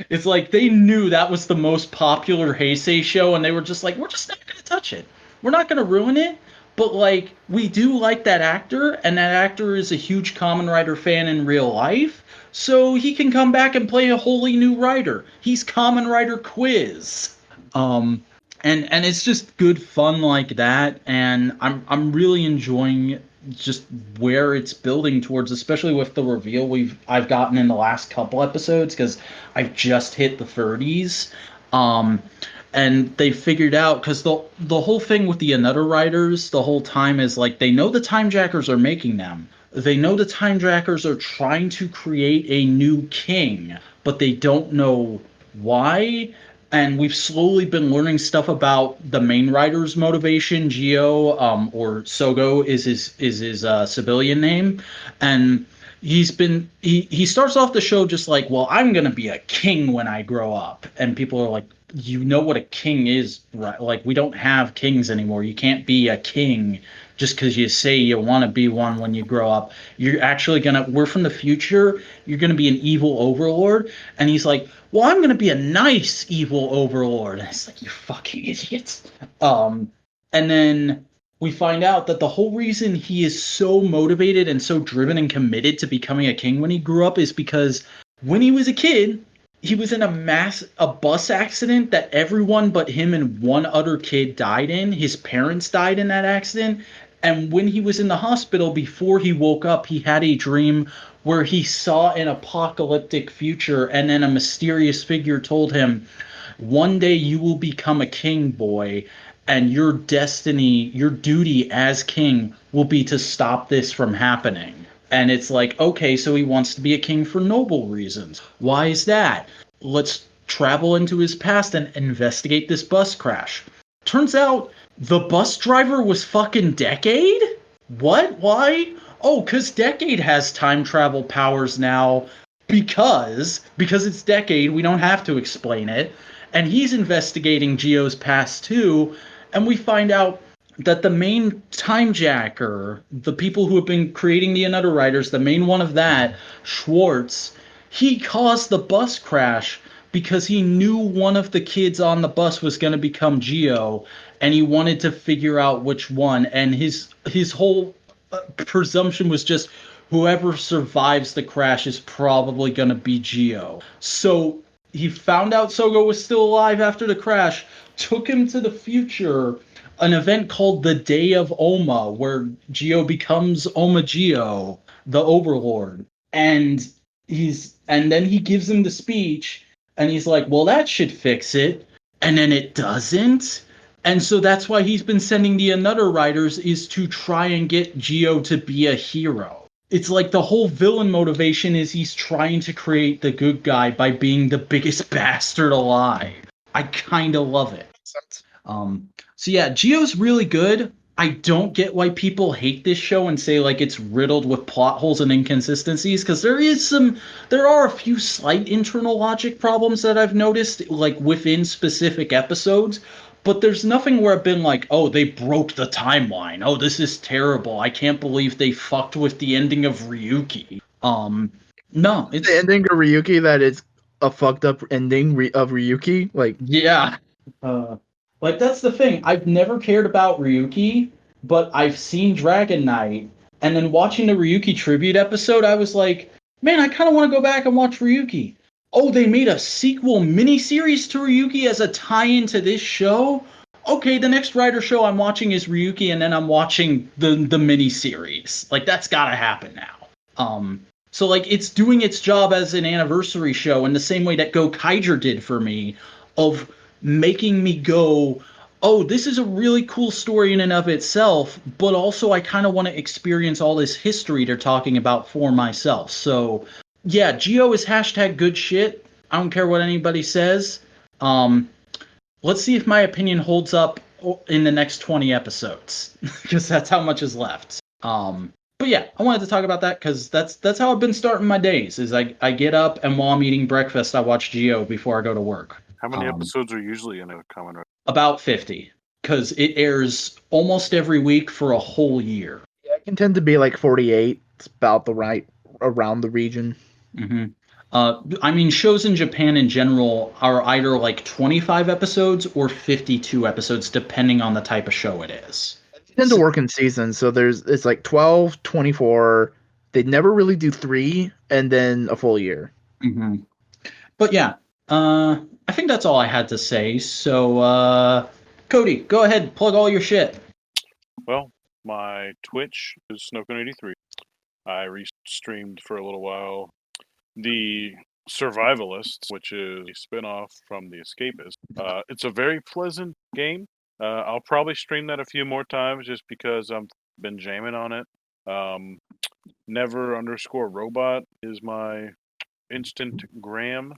It's like they knew that was the most popular Heisei show, and they were just like, we're just not going to touch it. We're not going to ruin it. But, like, we do like that actor, and that actor is a huge Kamen Rider fan in real life, so he can come back and play a wholly new writer. He's Kamen Rider Quiz. And it's just good fun like that, and I'm really enjoying just where it's building towards, especially with the reveal I've gotten in the last couple episodes, because I've just hit the 30s. And they figured out, because the whole thing with the Another writers the whole time is like, they know the Time Jackers are making them. They know the Time Jackers are trying to create a new king, but they don't know why. And we've slowly been learning stuff about the main writer's motivation. Geo, or Sogo is his civilian name, and he starts off the show just like, well, I'm gonna be a king when I grow up, and people are like, you know what a king is, right? Like, we don't have kings anymore. You can't be a king just because you say you want to be one when you grow up. You're actually we're from the future. You're gonna be an evil overlord. And he's like, well, I'm gonna be a nice evil overlord. And it's like, you fucking idiots. And then we find out that the whole reason he is so motivated and so driven and committed to becoming a king when he grew up is because when he was a kid, he was in a bus accident that everyone but him and one other kid died in. His parents died in that accident. And when he was in the hospital, before he woke up, he had a dream where he saw an apocalyptic future, and then a mysterious figure told him, one day you will become a king, boy, and your destiny, your duty as king will be to stop this from happening. And it's like, okay, so he wants to be a king for noble reasons. Why is that? Let's travel into his past and investigate this bus crash. Turns out the bus driver was fucking Decade? What? Why? Oh, because Decade has time travel powers now because it's Decade. We don't have to explain it. And he's investigating Geo's past too. And we find out that the main time jacker, the people who have been creating the Another Writers, the main one of that, Schwartz, he caused the bus crash because he knew one of the kids on the bus was going to become Geo, and he wanted to figure out which one. And his whole presumption was just whoever survives the crash is probably going to be Geo. So he found out Sogo was still alive after the crash, took him to the future, an event called the Day of Oma, where Geo becomes Oma Geo, the Overlord. And then he gives him the speech, and he's like, well, that should fix it. And then it doesn't. And so that's why he's been sending the Another Writers, is to try and get Geo to be a hero. It's like the whole villain motivation is he's trying to create the good guy by being the biggest bastard alive. I kind of love it. So yeah, Geo's really good. I don't get why people hate this show and say like it's riddled with plot holes and inconsistencies, because there are a few slight internal logic problems that I've noticed like within specific episodes, but there's nothing where I've been like, oh, they broke the timeline. Oh, this is terrible. I can't believe they fucked with the ending of Ryuki. No, it's the ending of Ryuki that is a fucked up ending of Ryuki. Like, yeah. Like, that's the thing. I've never cared about Ryuki, but I've seen Dragon Knight, and then watching the Ryuki tribute episode, I was like, man, I kind of want to go back and watch Ryuki. Oh, they made a sequel miniseries to Ryuki as a tie-in to this show? Okay, the next writer show I'm watching is Ryuki, and then I'm watching the miniseries. Like, that's gotta happen now. So, like, it's doing its job as an anniversary show in the same way that Go Kaiger did for me, of making me go, oh, this is a really cool story in and of itself, but also I kind of want to experience all this history they're talking about for myself. So, yeah, Geo is hashtag good shit. I don't care what anybody says. Let's see if my opinion holds up in the next 20 episodes, because that's how much is left. But yeah, I wanted to talk about that because that's how I've been starting my days. Is I get up, and while I'm eating breakfast, I watch Geo before I go to work. How many episodes are usually in a common? About 50, because it airs almost every week for a whole year. Yeah, it can tend to be like 48. It's about the right around the region. Mm-hmm. I mean, shows in Japan in general are either like 25 episodes or 52 episodes, depending on the type of show it is. They tend to work in seasons, so it's like 12, 24. They never really do 3, and then a full year. Mm-hmm. But yeah, I think that's all I had to say. So, Cody, go ahead, plug all your shit. Well, my Twitch is Snowcone83. I restreamed for a little while The Survivalists, which is a spin-off from The Escapist. It's a very pleasant game. I'll probably stream that a few more times just because I've been jamming on it. Never_robot is my Instagram.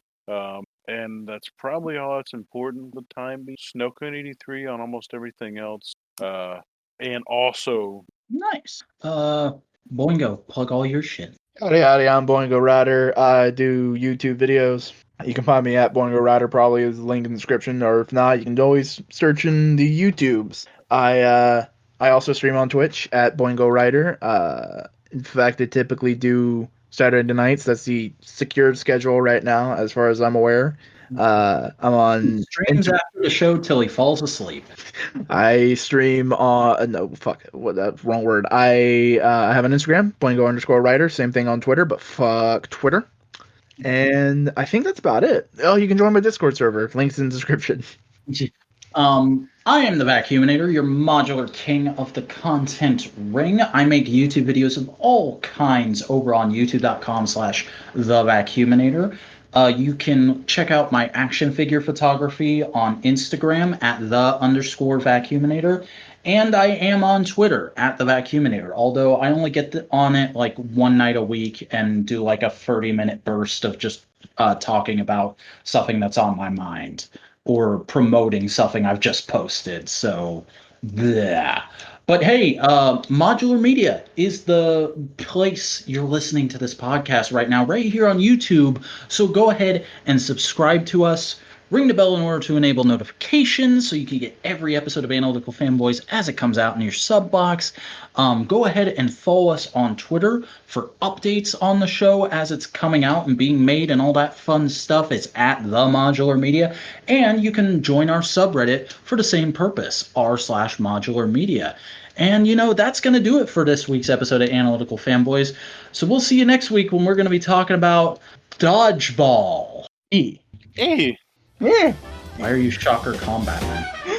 And that's probably all that's important for the time being. Snowcone83 on almost everything else. And also... Nice. Boingo, plug all your shit. Howdy, I'm Boingo Rider. I do YouTube videos. You can find me at Boingo Rider, probably is the link in the description, or if not, you can always search in the YouTubes. I also stream on Twitch at Boingo Rider. In fact, I typically do Saturday nights. That's the secured schedule right now, as far as I'm aware. I'm on streams after the show till he falls asleep. I stream on wrong word. I have an Instagram, Boingo_Rider. Same thing on Twitter, but fuck Twitter. And I think that's about it. Oh, you can join my Discord server. Links in the description. I am the Vacuuminator, your modular king of the content ring. I make YouTube videos of all kinds over on youtube.com/thevacuuminator. You can check out my action figure photography on Instagram at _Vacuuminator. And I am on Twitter at the Vacuuminator, although I only get on it like one night a week and do like a 30-minute burst of just talking about something that's on my mind or promoting something I've just posted. So, bleh. But hey, Modular Media is the place you're listening to this podcast right now, right here on YouTube. So go ahead and subscribe to us. Ring the bell in order to enable notifications so you can get every episode of Analytical Fanboys as it comes out in your sub box. Go ahead and follow us on Twitter for updates on the show as it's coming out and being made and all that fun stuff. It's at The Modular Media. And you can join our subreddit for the same purpose, r/Modular Media. And, that's going to do it for this week's episode of Analytical Fanboys. So we'll see you next week when we're going to be talking about Dodgeball. E. Hey. Yeah. Why are you Shocker Combat, man?